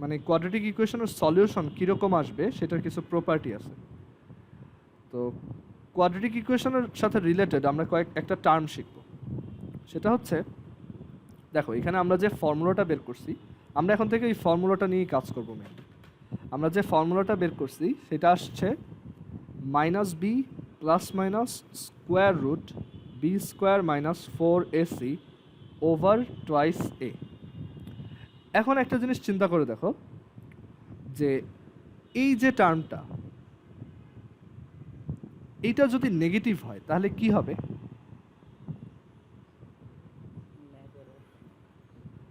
মানে কোয়াড্রেটিক ইকুয়েশনের সলিউশন কীরকম আসবে সেটার কিছু প্রপার্টি আছে। তো কোয়াড্রেটিক ইকুয়েশনের সাথে রিলেটেড আমরা একটা টার্ম শিখব। সেটা হচ্ছে, দেখো এখানে আমরা যে ফর্মুলাটা বের করছি, আমরা এখন থেকে এই ফর্মুলাটা নিয়েই কাজ করব মেইনলি। আমরা যে ফর্মুলাটা বের করছি সেটা আসছে -b ± √b² - 4ac / 2a। এখন একটা জিনিস চিন্তা করে দেখো যে এই যে টার্মটা, এইটা যদি নেগেটিভ হয় তাহলে কি হবে?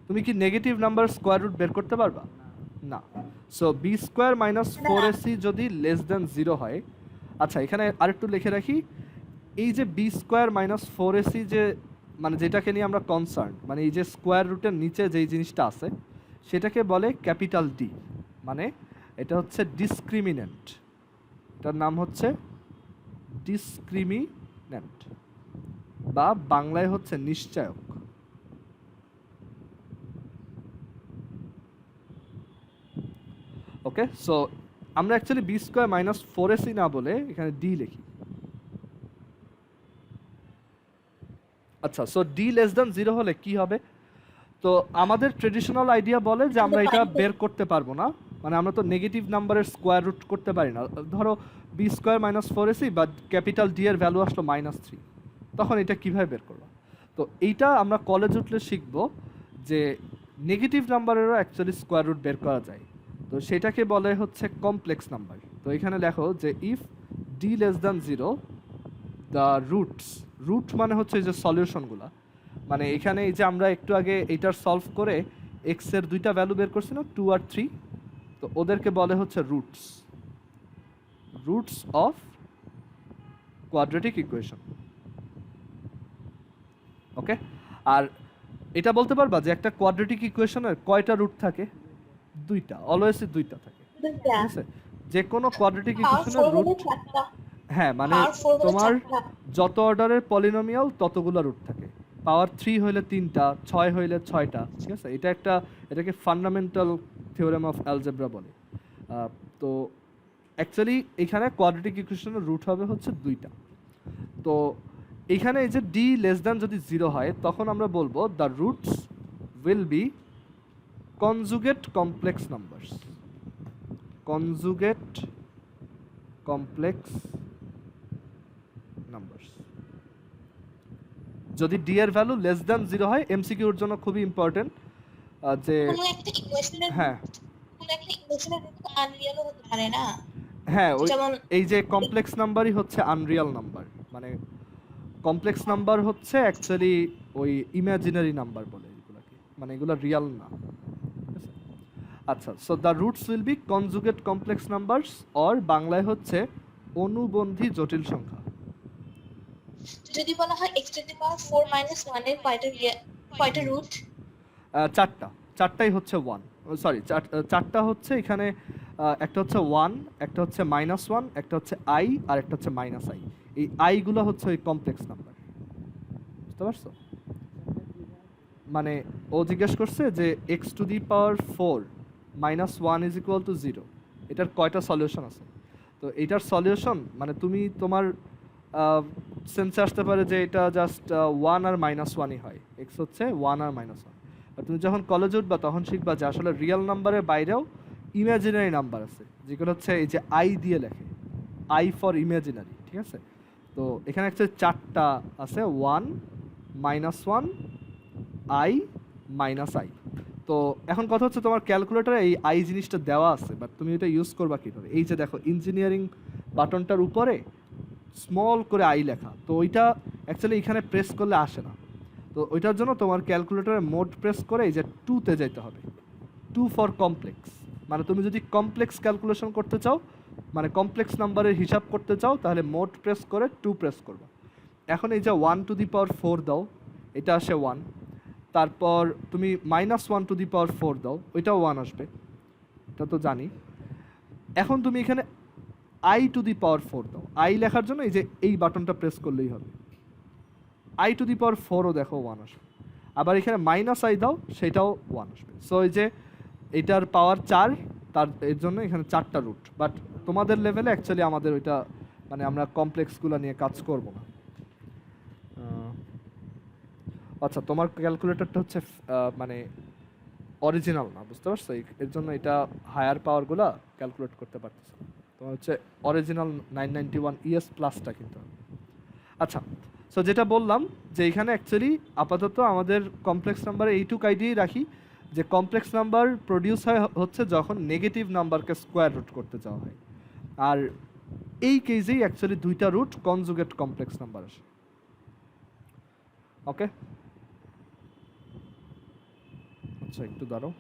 তুমি কি নেগেটিভ নাম্বার স্কোয়ার রুট বের করতে পারবা? না। সো b² - 4ac যদি লেস দ্যান 0 হয়, আচ্ছা এখানে আরেকটু লিখে রাখি, এই যে b² - 4ac যে মানে যেটাকে নিয়ে আমরা কনসার্ন, মানে এই যে স্কোয়ার রুটের নিচে যেই জিনিসটা আছে সেটাকে বলে ক্যাপিটাল ডি, মানে এটা হচ্ছে ডিসক্রিমিন্যান্ট, এটার নাম হচ্ছে ডিসক্রিমিন্যান্ট বা বাংলায় হচ্ছে নিশ্চয়ক। ওকে, সো আমরা actually b square minus 4ac না বলে এখানে ডি লিখি। আচ্ছা, সো ডি লেস দ্যান 0 হলে কি হবে? তো আমাদের ট্রেডিশনাল আইডিয়া বলে যে আমরা এটা বের করতে পারবো না, মানে আমরা তো নেগেটিভ নাম্বারের স্কোয়ার রুট করতে পারি না। ধরো বি স্কোয়ার মাইনাস 4ac বা ক্যাপিটাল ডি এর ভ্যালু আসলো -3, তখন এটা কিভাবে বের করবো? তো এইটা আমরা কলেজ উঠলে শিখবো যে নেগেটিভ নাম্বারেরও অ্যাকচুয়ালি স্কোয়ার রুট বের করা যায়। তো সেটাকে বলে হচ্ছে কমপ্লেক্স নাম্বার। তো এখানে লেখো যে if D less than 0 the roots, root মানে হচ্ছে যে সলিউশনগুলা, মানে এখানে এই যে আমরা একটু আগে এইটার সলভ করে এক্স এর দুইটা ভ্যালু বের করছি না, 2 আর 3, তো ওদেরকে বলে হচ্ছে roots, roots of quadratic equation. Okay, আর এটা বলতে পারবা যে একটা কোয়াড্রেটিক ইকুয়েশনের কয়টা রুট থাকে? দুইটা, অলওয়েজই দুইটা থাকে, ঠিক আছে? যে কোনো কোয়াড্রেটিক ইকুয়েশনের রুট, হ্যাঁ মানে তোমার যত অর্ডারের পলিনোমিয়াল ততগুলো রুট থাকে। পাওয়ার 3 হইলে 3টা, 6 হইলে 6টা, ঠিক আছে? এটা একটা, এটাকে ফান্ডামেন্টাল থিওরেম অফ অ্যালজেব্রা বলে। তো অ্যাকচুয়ালি এখানে কোয়াড্রেটিক ইকুয়েশনের রুট হবে হচ্ছে দুইটা। তো এখানে এই যে ডি লেস দ্যান যদি 0 হয় তখন আমরা বলবো the roots will B conjugate complex numbers, conjugate complex numbers. যদি ডি এর ভ্যালু লেস দ্যান 0 হয়, এমসিকিউর জন্য খুবই ইম্পর্টেন্ট যে কোনো একটা ইকুয়েশনের, হ্যাঁ কোনো একটা ইকুয়েশনের রুট আনরিয়ালও হতে পারে না, হ্যাঁ, ওই যেমন এই যে কমপ্লেক্স নাম্বারই হচ্ছে আনরিয়াল নাম্বার, মানে কমপ্লেক্স নাম্বার হচ্ছে অ্যাকচুয়ালি ওই ইমাজিনারি নাম্বার বলে এগুলোকে, মানে এগুলো রিয়াল না, ঠিক আছে? আচ্ছা, so the roots will B conjugate complex numbers, or বাংলায় হচ্ছে অনুবন্ধী জটিল সংখ্যা। যদি বলা হয় x টু দি পাওয়ার 4 - 1 এর কয়টা রুট? চারটা, চারটাই হচ্ছে 1, সরি চারটা হচ্ছে এখানে, একটা হচ্ছে 1, একটা হচ্ছে -1, একটা হচ্ছে i, আর একটা হচ্ছে -i। এই i গুলো হচ্ছে ওই কমপ্লেক্স নাম্বার, বুঝতে পারছো? মানে ও জিজ্ঞেস করছে যে x to the power 4 -1 is equal two 0, এটার কয়টা সলিউশন আছে? তো এটার সলিউশন মানে তুমি তোমার সেন্সে আসতে পারে যে এটা জাস্ট 1 আর -1ই হয়, x হচ্ছে 1 আর -1। আর তুমি যখন কলেজে উঠবা তখন শিখবা যে আসলে রিয়েল নাম্বারের বাইরেও ইমাজিনারি নাম্বার আছে, যেগুলো হচ্ছে এই যে আই দিয়ে লেখে, আই ফর ইমাজিনারি, ঠিক আছে? তো এখানে অ্যাকচুয়ালি চারটা আছে, 1 -1 আই -i। তো এখন কথা হচ্ছে তোমার ক্যালকুলেটরে এই আই জিনিসটা দেওয়া আছে, বাট তুমি এটা ইউজ করবা কীভাবে? এই যে দেখো ইঞ্জিনিয়ারিং বাটনটার উপরে স্মল করে আই লেখা, তো ওইটা অ্যাকচুয়ালি এখানে প্রেস করলে আসে না। তো ওইটার জন্য তোমার ক্যালকুলেটরে মোড প্রেস করে এই যে 2-তে যেতে হবে, 2 ফর কমপ্লেক্স। মানে তুমি যদি কমপ্লেক্স ক্যালকুলেশন করতে চাও, মানে কমপ্লেক্স নাম্বারের হিসাব করতে চাও, তাহলে মোড প্রেস করে 2 প্রেস করবা। এখন এই যে 1 টু দি পাওয়ার 4 দাও, এটা আসে 1। তারপর তুমি -1 টু দি পাওয়ার 4 দাও, ওইটাও 1 আসবে, এটা তো জানি। এখন তুমি এখানে i টু দি পাওয়ার 4 দাও, i লেখার জন্য এই যে এই বাটনটা প্রেস করলেই হবে, i টু দি পাওয়ার 4ও দেখো 1 আসবে। আবার এখানে -i দাও, সেটাও 1 আসবে। সো এই যে এটার পাওয়ার 4, তার এর জন্য এখানে 4টা রুট। বাট তোমাদের লেভেলে অ্যাকচুয়ালি আমাদের ওইটা, মানে আমরা কমপ্লেক্সগুলো নিয়ে কাজ করব না। আচ্ছা, তোমার ক্যালকুলেটরটা হচ্ছে মানে অরিজিনাল না, বুঝতে পারছো? এর জন্য এটা হায়ার পাওয়ারগুলো ক্যালকুলেট করতে পারতেছে না। তোমার হচ্ছে অরিজিনাল 991 ES প্লাসটা কিন্তু। আচ্ছা, সো যেটা বললাম যে এখানে অ্যাকচুয়ালি আপাতত আমাদের কমপ্লেক্স নাম্বারে এইটুক আইডিয়াই রাখি যে কমপ্লেক্স নাম্বার প্রডিউস হয় হচ্ছে যখন নেগেটিভ নাম্বারকে স্কোয়ার রুট করতে যাওয়া হয়। আর এই কেসেই অ্যাকচুয়ালি দুইটা রুট কনজুগেট কমপ্লেক্স নাম্বার আসে। ওকে, আচ্ছা একটু দাঁড়াও।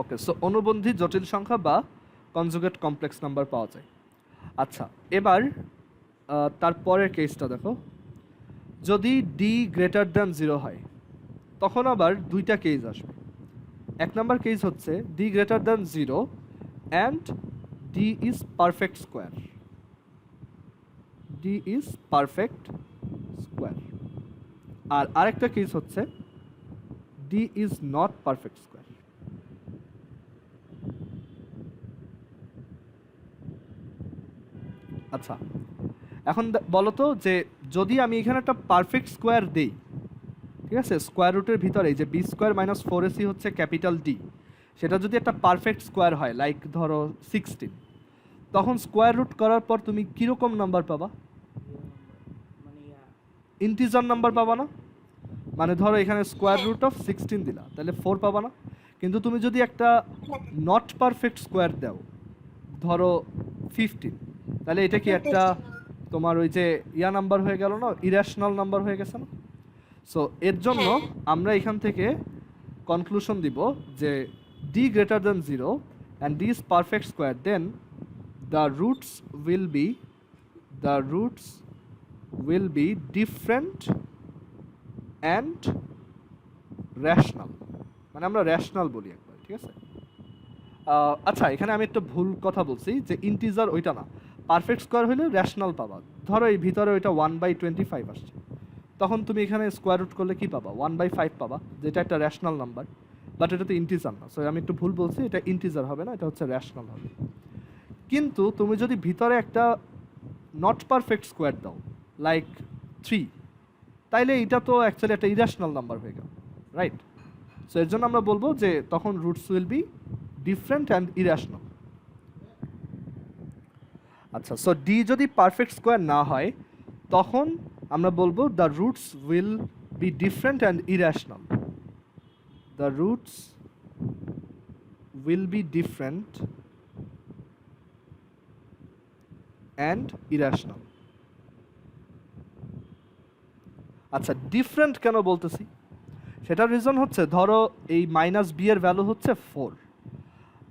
ওকে, সো অনুবন্ধী জটিল সংখ্যা বা কনজুগেট কমপ্লেক্স নাম্বার পাওয়া যায়। আচ্ছা, এবার তারপরের কেসটা দেখো, যদি ডি গ্রেটার দ্যান 0 হয় তখন আবার দুইটা কেস আসবে। এক নাম্বার কেস হচ্ছে D greater than 0 and D is perfect square. D is perfect square. আর আরেকটা কেস হচ্ছে D is not perfect square. আচ্ছা, এখন বলো তো যে যদি আমি এখানে একটা পারফেক্ট স্কোয়ার দেই, ঠিক আছে, স্কোয়ার রুটের ভিতরে যে বি স্কোয়ার মাইনাস 4ac হচ্ছে ক্যাপিটাল ডি, সেটা যদি একটা পারফেক্ট স্কোয়ার হয় লাইক ধরো 16, তখন স্কোয়ার রুট করার পর তুমি কীরকম নাম্বার পাবা? ইন্টিজার নাম্বার পাবা না? মানে ধরো এখানে স্কোয়ার রুট অফ 16 দিলা, তাহলে 4 পাবা না? কিন্তু তুমি যদি একটা নট পারফেক্ট স্কোয়ার দাও, ধরো 15, তাহলে এটা কি একটা তোমার ওই যে ইয়া নাম্বার হয়ে গেল না, ইরেশনাল নাম্বার হয়ে গেছে না? সো এর জন্য আমরা এখান থেকে কনক্লুশন দিব যে D greater than 0 and D is perfect square, then the roots will be different and rational. মানে আমরা র্যাশনাল বলি একবার, ঠিক আছে? আচ্ছা, এখানে আমি একটা ভুল কথা বলছি যে ইন্টিজার ওইটা না, পারফেক্ট স্কোয়ার হলে র্যাশনাল পাবা। ধরো এই ভিতরে ওইটা 1/25 আসছে, তখন তুমি এখানে স্কোয়ার রুট করলে কি পাবা? 1/5 পাবা, যেটা একটা র্যাশনাল নাম্বার, বাট এটা তো ইন্টিজার না। সো আমি একটু ভুল বলছি, এটা ইন্টিজার হবে না, এটা হচ্ছে র্যাশনাল হবে। কিন্তু তুমি যদি ভিতরে একটা নট পারফেক্ট স্কোয়ার দাও লাইক 3, তাইলে এটা তো অ্যাকচুয়ালি একটা ইরেশনাল নাম্বার হয়ে গেল, রাইট? সো এর জন্য আমরা বলবো যে তখন roots will be different and irrational. আচ্ছা, সো ডি যদি পারফেক্ট স্কোয়ার না হয় তখন আমরা বলবো the roots will be different and irrational. The roots will be different and irrational. আচ্ছা, ডিফারেন্ট কেন বলতেছি? সেটার রিজন হচ্ছে ধরো এই মাইনাস বি এর ভ্যালু হচ্ছে 4,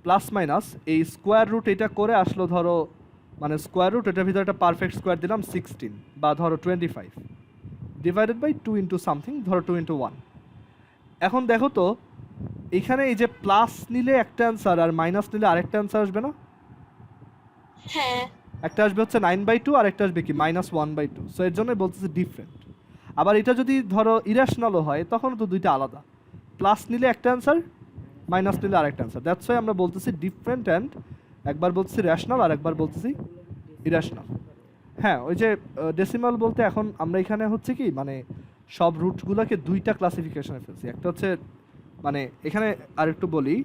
প্লাস মাইনাস এই স্কোয়ার রুট এটা করে আসলো, ধরো মানে স্কোয়ার রুট এটার ভিতরে একটা পারফেক্ট স্কোয়ার দিলাম 16 বা ধরো 25 ডিভাইডেড বাই 2 ইন্টু সামথিং, ধরো 2 ইন্টু 1। এখন দেখো তো এখানে এই যে প্লাস নিলে একটা অ্যান্সার আর মাইনাস নিলে আরেকটা অ্যান্সার আসবে না? হ্যাঁ, একটা আসবে হচ্ছে 9/2 আর একটা আসবে কি -1/2। সো এর জন্যই বলতেছে ডিফারেন্ট। আবার এটা যদি ধরো ইরেশনালও হয় তখন তো দুইটা আলাদা, প্লাস নিলে একটা অ্যান্সার, মাইনাস নিলে আরেকটা অ্যান্সার। দ্যাটস ওয়াই আমরা বলতেছি ডিফারেন্ট অ্যান্ড একবার বলতেছি র্যাশনাল আর একবার বলতেছি ইরেশনাল। হ্যাঁ, ওই যে ডেসিমাল বলতে এখন আমরা এখানে হচ্ছে কি মানে সব রুটগুলোকে দুইটা ক্লাসিফিকেশনে ফেলছি। একটা হচ্ছে মানে এখানে আরেকটু বলি,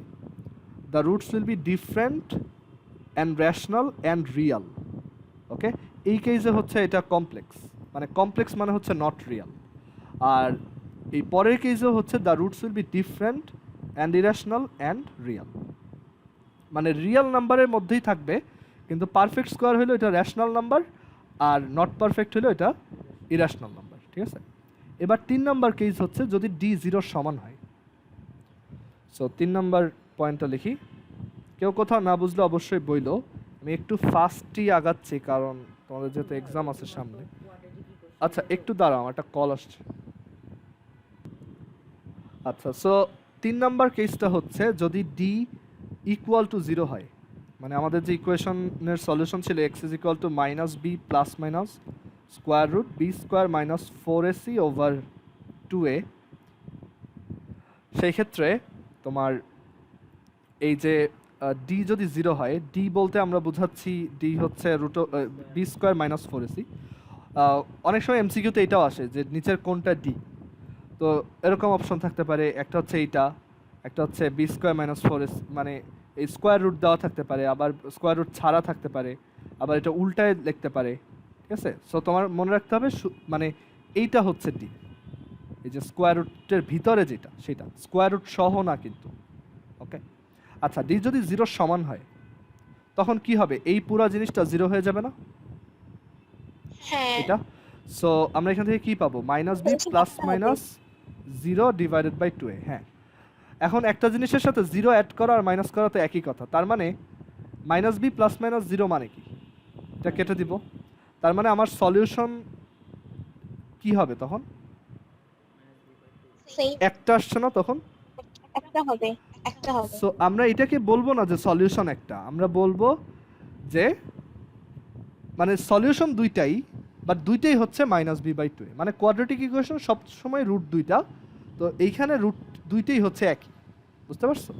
the roots will be different and rational and real. Okay, এই কেসে হচ্ছে এটা কমপ্লেক্স, মানে কমপ্লেক্স মানে হচ্ছে নট রিয়াল। আর এই পরের কেসে হচ্ছে the roots will be different and irrational and Real, মানে রিয়াল নাম্বারের মধ্যেই থাকবে, কিন্তু পারফেক্ট স্কোয়ার হলো এটা rational number are not perfect হলো এটা ইরেশনাল নাম্বার, ঠিক আছে? এবার 3 নাম্বার কেস হচ্ছে যদি ডি 0 সমান হয়। সো 3 নাম্বার পয়েন্টটা লিখি, কেউ কোথাও না বুঝলে অবশ্যই বইলো। আমি একটু ফাস্টই আগাচ্ছি কারণ তোমাদের যেহেতু এক্সাম আছে সামনে। আচ্ছা, একটু দাঁড়াও, আমার একটা কল আসছে। আচ্ছা, সো 3 নাম্বার কেসটা হচ্ছে যদি ডি ইকুয়াল টু 0 হয়, মানে আমাদের যে ইকুয়েশনের সলিউশন ছিল x is equal to minus b plus minus square root b square minus 4ac over 2a, সেই ক্ষেত্রে তোমার এই যে ডি যদি 0 হয়, ডি বলতে আমরা বুঝাচ্ছি ডি হচ্ছে root b square minus 4ac। অনেক সময় এমসিকিউতে এটাও আসে যে নিচের কোনটা ডি, তো এরকম অপশন থাকতে পারে, একটা হচ্ছে এইটা, একটা হচ্ছে বি স্কোয়ার মাইনাস 4ac, মানে এই স্কোয়ার রুট দেওয়া থাকতে পারে, আবার স্কোয়ার রুট ছাড়া থাকতে পারে, আবার এটা উল্টায় লিখতে পারে, ঠিক আছে? সো তোমার মনে রাখতে হবে মানে এইটা হচ্ছে ডি, এই যে স্কোয়ার রুটের ভিতরে যেটা সেটা, স্কোয়ার রুট সহ না কিন্তু। ওকে, আচ্ছা, ডি যদি 0 সমান হয় তখন কি হবে? এই পুরো জিনিসটা 0 হয়ে যাবে না হ্যাঁ, এটা? সো আমরা এখান থেকে কি পাবো? Minus b plus minus 0 divided by 2a। হ্যাঁ, এখন একটা জিনিসের সাথে 0 অ্যাড করা আর মাইনাস করা তো একই কথা, তার মানে minus b plus minus zero মানে কি, এটা কেটে দিব, তার মানে আমার সলিউশন কি হবে তখন, সেম একটা আসছে না তখন। একটা হবে, একটা হবে। সো আমরা এটাকে বলবো না যে সলিউশন একটা, আমরা বলবো যে মানে সলিউশন দুইটাই, বাট দুইটাই হচ্ছে মাইনাস বি বাই টু, মানে কোয়াড্রেটিক ইকুয়েশন সব সময় রুট দুইটা, তো এইখানে রুট দুইটাই হচ্ছে একই, বুঝতে পারছো?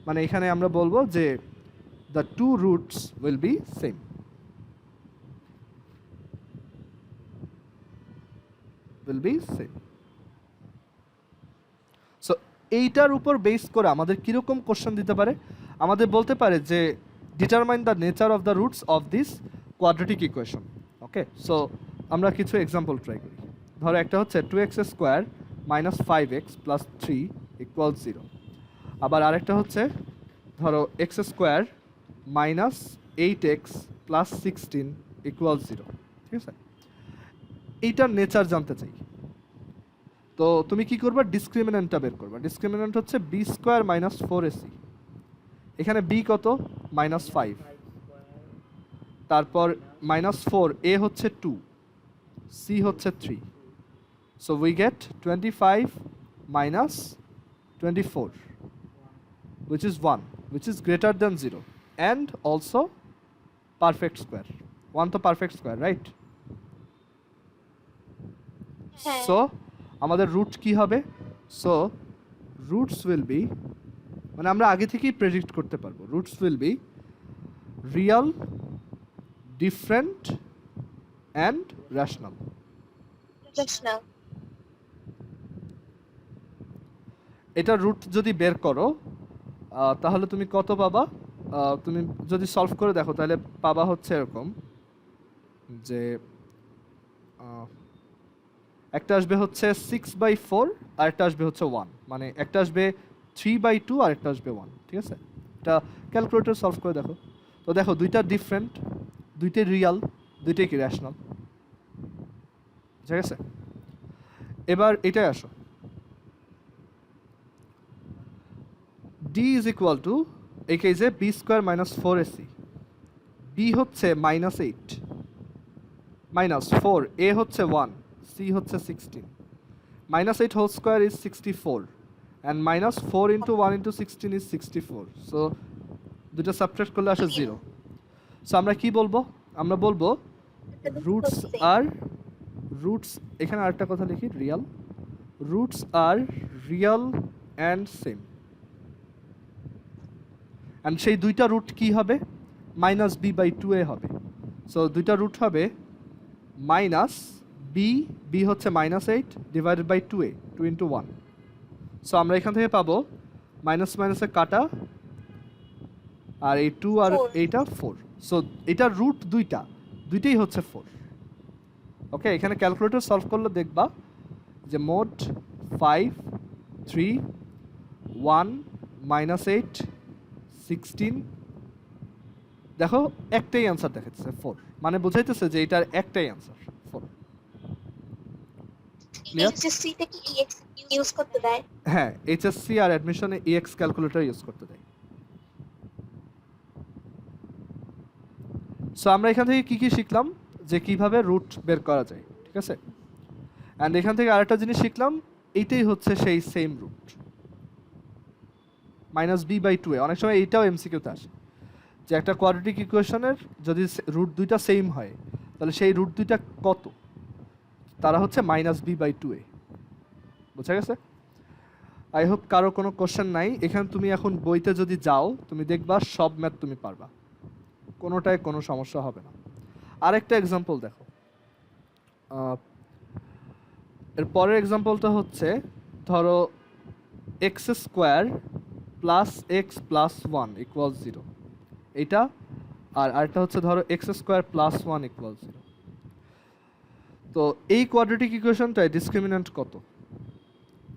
মানে এখানে আমরা বলবো যে the two roots will be same. will be same. So এইটার উপর বেস করে আমাদের কীরকম কোশ্চেন দিতে পারে, আমাদের বলতে পারে যে determine the nature of the roots of this quadratic equation. Okay, so আমরা কিছু এক্সাম্পল ট্রাই করি। ধরো একটা হচ্ছে 2x square minus 5x plus 3 equal 0। আবার আরেকটা হচ্ছে ধরো x square minus 8x plus 16 equal 0। ঠিক আছে, এইটার নেচার জানতে চাই। তো তুমি কি করবা, ডিসক্রিমিনেন্টটা বের করবা। ডিসক্রিমিনেন্ট হচ্ছে বি স্কোয়ার মাইনাস 4ac, এখানে বি কত, মাইনাস 5, তারপর মাইনাস 4, এ হচ্ছে 2, সি হচ্ছে 3, so we get 25 minus 24 which is 1 which is greater than 0 and also perfect square, 1 তো perfect square, right? হ্যাঁ। সো আমাদের রুট কি হবে, সো রুটস উইল বি, মানে আমরা আগে থেকেই প্রেডিক্ট করতে পারবো, roots will B Real, different and rational. রাশনাল। এটা রুট যদি বের করো তাহলে তুমি কত পাবা, তুমি যদি সলভ করে দেখো তাহলে পাবা হচ্ছে এরকম যে একটা আসবে হচ্ছে 6/4 আর একটা আসবে হচ্ছে 1, মানে একটা আসবে 3/2 আর একটা আসবে 1। ঠিক আছে, এটা ক্যালকুলেটর সলভ করে দেখো। তো দেখো দুইটা ডিফারেন্ট, দুইটাই রিয়াল, দুইটাই কি রেশনাল। ঠিক আছে, এবার এটাই আসো, d ইজ ইকুয়াল টু এই কেসে b square minus 4ac, b হচ্ছে মাইনাস 8 মাইনাস 4, এ হচ্ছে 1, সি হচ্ছে 16, minus 8 whole square is 64 and minus 4 into 1 into 16 is 64, so দুটো সাবট্রাক্ট করলে আসে 0। সো আমরা কি বলবো, আমরা বলবো রুটস আর রুটস, এখানে আরেকটা কথা লিখি, রিয়াল, রুটস আর রিয়াল অ্যান্ড সেম, অ্যান্ড সেই দুইটা রুট কি হবে, মাইনাস বি বাই 2a হবে। সো দুইটা রুট হবে মাইনাস বি, বি হচ্ছে minus 8 divided by 2a, 2 into 1। So আমরা এখান থেকে পাবো মাইনাস মাইনাসে কাটা, আর এই 2 আর এইটা 4, সো এটার রুট দুইটাই হচ্ছে 4। ওকে, এখানে ক্যালকুলেটর সলভ করলে দেখবা যে মোট 5, 3, 1, মাইনাস 8, 16, দেখো একটাই অ্যান্সার দেখাচ্ছে 4, মানে বোঝাইতেছে যে এটার একটাই অ্যান্সার 4। এইচএসসি তে কি EX ইউজ করতে দেয়? হ্যাঁ, এইচএসসি আর অ্যাডমিশনে EX ক্যালকুলেটর ইউজ করতে দেয়। সো আমরা এখান থেকে কি কি শিখলাম, যে কিভাবে রুট বের করা যায়। ঠিক আছে, অ্যান্ড এখান থেকে আরেকটা জিনিস শিখলাম, এইটাই হচ্ছে সেই same root minus b by 2a। অনেক সময় এইটাও এমসিকিউতে আসে যে একটা কোয়াড্রেটিক ইকুয়েশনের যদি রুট দুইটা সেম হয় তাহলে সেই রুট দুইটা কত, তারা হচ্ছে মাইনাস বি বাই 2a। বুঝা গেছে? আই হোপ কারো কোনো কোশ্চেন নাই। এখানে তুমি এখন বইতে যদি যাও তুমি দেখবা সব ম্যাথ তুমি পারবা, কোনোটায় কোনো সমস্যা হবে না। আরেকটা এক্সাম্পল দেখো, এর পরের এক্সাম্পলটা হচ্ছে ধরো x square plus x plus 1 equal 0, এইটা। আর আরেকটা হচ্ছে ধরো এক্স স্কোয়ার প্লাস 1 ইকুয়াল 0। তো এই কোয়াড্রেটিক ইকুয়েশনটায় ডিসক্রিমিন্যান্ট কত,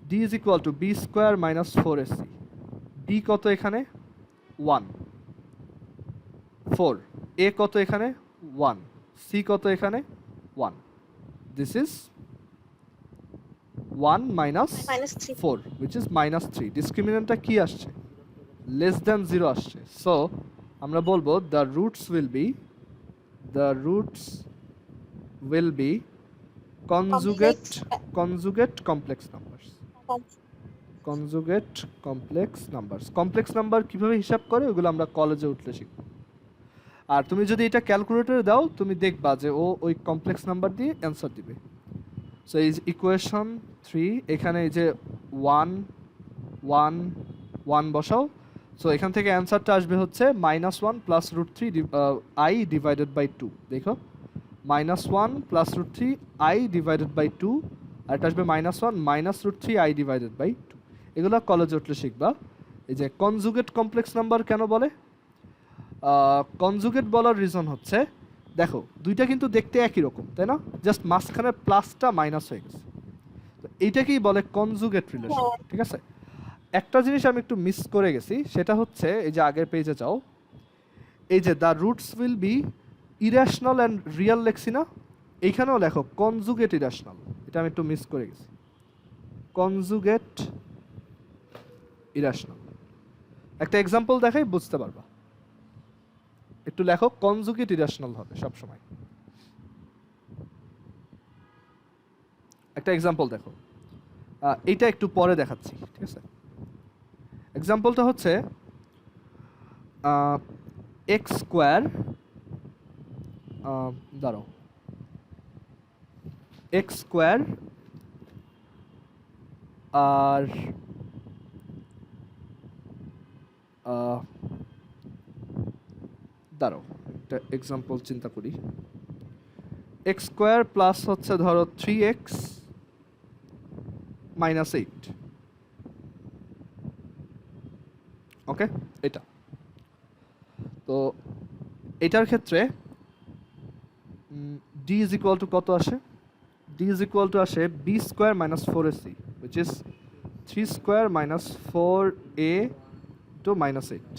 d is equal to b square minus 4ac, b কত এখানে 1, 4, এ কত এখানে 1, সি কত এখানে 1, this is 1 minus 4 which is minus 3। ডিসক্রিমিন্যান্টটা কি আসছে, লেস দ্যান 0 আসছে। সো আমরা বলবো the roots will be conjugate complex numbers. Conjugate complex number কিভাবে হিসাব করে ওগুলো আমরা কলেজে উঠলে শিখব। আর তুমি যদি এটা ক্যালকুলেটরে দাও তুমি দেখবা যে ও ওই কমপ্লেক্স নাম্বার দিয়ে অ্যান্সার দিবে। সো এই ইকুয়েশন 3 এখানে এই যে 1 1 1 বসাও, সো এখান থেকে অ্যান্সারটা আসবে হচ্ছে -1 প্লাস √3 i ডিভাইডেড বাই 2। দেখো -1 প্লাস √3 i ডিভাইডেড বাই 2, আর এটা আসবে -1 মাইনাস √3 i ডিভাইডেড বাই 2। এগুলো কলেজে উঠলে শিখবা। এই যে কনজুগেট কমপ্লেক্স নাম্বার কেন বলে, কনজুগেট বলার রিজন হচ্ছে দেখো দুইটা কিন্তু দেখতে একই রকম তাই না, জাস্ট মাঝখানের প্লাসটা মাইনাস হয়ে গেছে, তো এইটাকেই বলে কনজুগেট রিলেশন। ঠিক আছে, একটা জিনিস আমি একটু মিস করে গেছি, সেটা হচ্ছে এই যে আগের পেজে যাও, এই যে the roots will be irrational and real লেখছি না, এইখানেও লেখো কনজুগেট ইরেশনাল, এটা আমি একটু মিস করে গেছি। কনজুগেট ইরেশনাল একটা এক্সাম্পল দেখাই বুঝতে পারবা, একটু লেখো কনজুগেট ইরেশনাল হবে সবসময়। একটা এক্সাম্পল দেখো, এইটা একটু পরে দেখাচ্ছি, ঠিক আছে। এক্সাম্পলটা হচ্ছে এক্স স্কোয়ার, দাঁড়াও, এক্স স্কোয়ার আর দাঁড়াও একটা এক্সাম্পল চিন্তা করি। এক্স স্কোয়ার প্লাস হচ্ছে ধরো 3x মাইনাস 8, ওকে, এটা তো এটার ক্ষেত্রে d ইজ ইকুয়াল টু কত আসে, d ইজ ইকুয়াল টু আসে b square minus 4ac which is 3 square minus 4a two minus 8।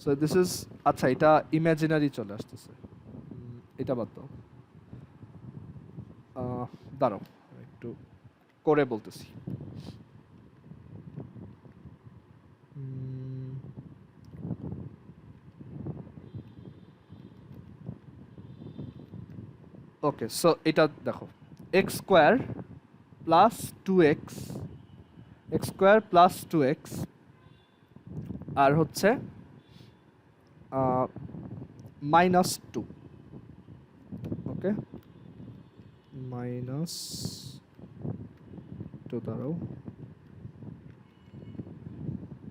So this is, আচ্ছা এটা ইমাজিনারি চলে আসতেছে, এটা বাদ দাও, দাঁড়াও একটু করে বলতেছি। ওকে, সো এটা দেখো x square plus 2x, x square plus 2x আর হচ্ছে মাইনাস 2, ওকে, মাইনাস 2, দাঁড়াও,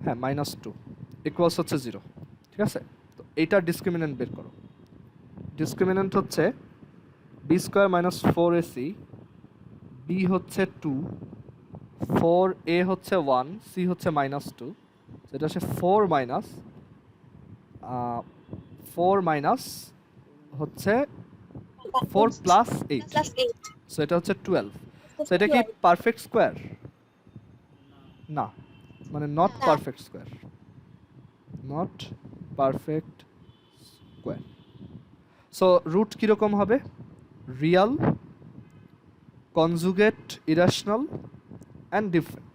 হ্যাঁ মাইনাস 2 ইকুয়ালস হচ্ছে 0, ঠিক আছে। তো এইটা ডিসক্রিমিনেন্ট বের করো, ডিসক্রিমিনেন্ট হচ্ছে b square minus 4ac, b হচ্ছে 2, 4a হচ্ছে 1, সি হচ্ছে মাইনাস 2, সেটা হচ্ছে 4 মাইনাস হচ্ছে 4 প্লাস 8, সো এটা হচ্ছে 12। সো এটা কি পারফেক্ট স্কোয়ার? না, মানে not perfect square, not perfect square. So root কীরকম হবে? Real, conjugate irrational and different.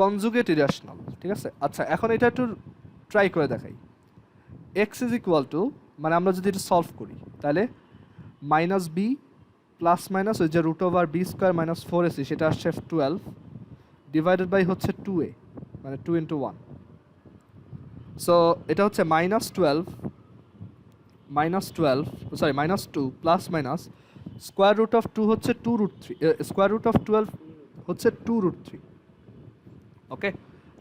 Conjugate irrational, ঠিক আছে। আচ্ছা এখন এটা একটু ট্রাই করে দেখাই। এক্স ইজ ইকুয়াল টু, মানে আমরা যদি এটা সলভ করি তাহলে মাইনাস বি প্লাস মাইনাস ওই যে root over b square minus 4ac সেটা আসছে 12 ডিভাইডেড বাই হচ্ছে 2a, মানে 2 into 1। সো এটা হচ্ছে minus 2 plus minus square root of 2 হচ্ছে 2√3, স্কোয়ার রুট অফ 12 হচ্ছে 2√3, ওকে,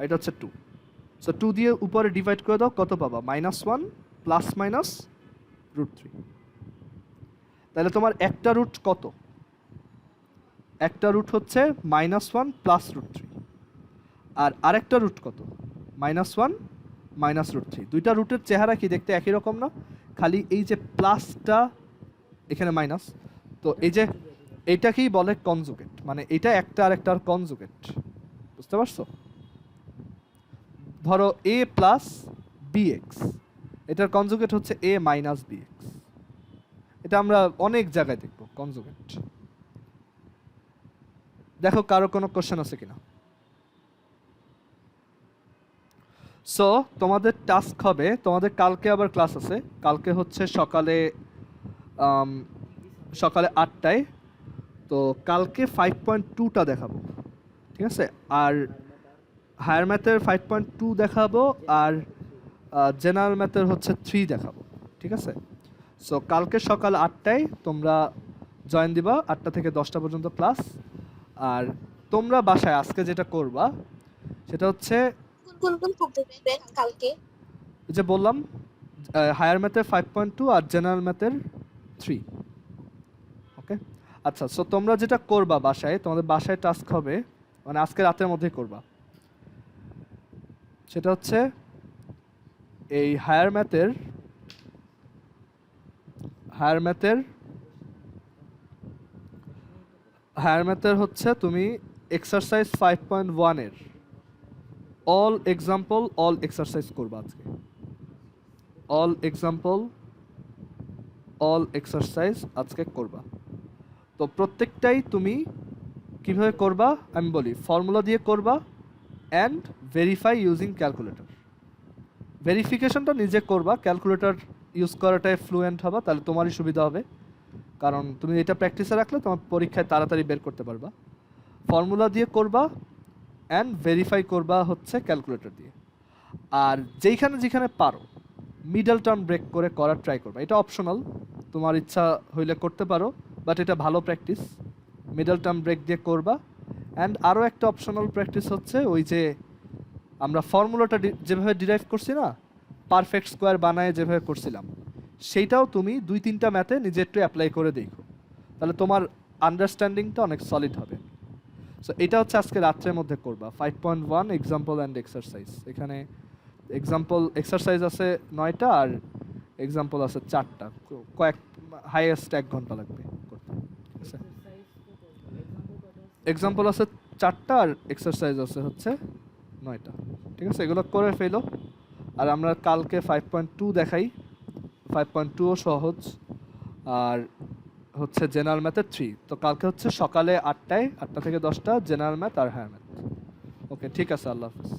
এটা হচ্ছে 2। সো 2 দিয়ে উপরে ডিভাইড করে দাও, কত পাবা? -1 প্লাস মাইনাস √3। তাহলে তোমার একটা রুট কত? একটা রুট হচ্ছে -1 প্লাস √3, আর আরেকটা রুট কত? -1 মাইনাস √3। দুইটা রুটের চেহারা কি দেখতে একই রকম না, খালি এই যে প্লাসটা এখানে মাইনাস। তো এই যে এইটাকেই বলে কনজুগেট, মানে এটা একটা আরেকটার কনজুগেট, বুঝতে পারছো? ধরো a প্লাস bx, এটার কনজুগেট হচ্ছে a মাইনাস bx, এটা আমরা অনেক জায়গায় দেখবো কনজুগেট। দেখো কারো কোনো কোশ্চেন আছে কিনা। সো তোমাদের টাস্ক হবে, তোমাদের কালকে আবার ক্লাস আছে, কালকে হচ্ছে সকালে 8টায়। তো কালকে 5.2টা দেখাবো, ঠিক আছে? আর হায়ার ম্যাথের 5.2 দেখাবো, আর জেনারেল ম্যাথের হচ্ছে 3 দেখাবো, ঠিক আছে? সো কালকে সকাল 8টায় তোমরা জয়েন দিবা, 8টা থেকে 10টা পর্যন্ত ক্লাস। আর তোমরা বাসায় আজকে যেটা করবা সেটা হচ্ছে কোন পদ্ধতিতে কালকে? যে বললাম হায়ার ম্যাথের 5.2 আর জেনারেল ম্যাথের 3। ওকে, আচ্ছা। সো তোমরা যেটা করবা বাসায়, তোমাদের বাসায় টাস্ক হবে, মানে আজকে রাতের মধ্যেই করবা, সেটা হচ্ছে এই হায়ার ম্যাথের হচ্ছে তুমি এক্সারসাইজ 5.1 এর অল এক্সাম্পল অল এক্সারসাইজ করবা আজকে। অল এক্সাম্পল অল এক্সারসাইজ আজকে করবা। তো প্রত্যেকটাই তুমি কিভাবে করবা আমি বলি, ফর্মুলা দিয়ে করবা অ্যান্ড ভেরিফাই ইউজিং ক্যালকুলেটর। ভেরিফিকেশনটা নিজে করবা, ক্যালকুলেটর ইউজ করাটাই ফ্লুয়েন্ট হবা, তাহলে তোমারই সুবিধা হবে, কারণ তুমি এটা প্র্যাকটিসে রাখলে তোমার পরীক্ষায় তাড়াতাড়ি বের করতে পারবা। ফর্মুলা দিয়ে করবা অ্যান্ড ভেরিফাই করবা হচ্ছে ক্যালকুলেটর দিয়ে। আর যেখানে পারো মিডল টার্ম ব্রেক করে করার ট্রাই করবা। এটা অপশনাল, তোমার ইচ্ছা হইলে করতে পারো, বাট এটা ভালো প্র্যাকটিস। মিডল টার্ম ব্রেক দিয়ে করবা। অ্যান্ড আরও একটা অপশনাল প্র্যাকটিস হচ্ছে ওই যে আমরা ফর্মুলাটা যেভাবে ডিরাইভ করছি না, পারফেক্ট স্কোয়ার বানায় যেভাবে করছিলাম, সেইটাও তুমি 2-3টা ম্যাথে নিজে একটু অ্যাপ্লাই করে দেখো, তাহলে তোমার আন্ডারস্ট্যান্ডিংটা অনেক সলিড হবে। সো এটা হচ্ছে আজকে রাত্রের মধ্যে করবা 5.1 এক্সাম্পল অ্যান্ড এক্সারসাইজ। এখানে এক্সারসাইজ আছে 9টা আর এক্সাম্পল আছে 4টা, হাইয়েস্ট 1 ঘন্টা লাগবে করতে, ঠিক আছে? এক্সাম্পল আছে 4টা আর এক্সারসাইজ আছে হচ্ছে 9টা, ঠিক আছে? এগুলো করে ফেলো। আর আমরা কালকে 5.2 দেখাই, 5.2ও সহজ, আর হচ্ছে জেনারেল ম্যাথের 3। তো কালকে হচ্ছে সকালে 8টা থেকে 10টা জেনারেল ম্যাথ আর হায়ার ম্যাথ। ওকে, ঠিক আছে, আল্লাহ হাফিজ।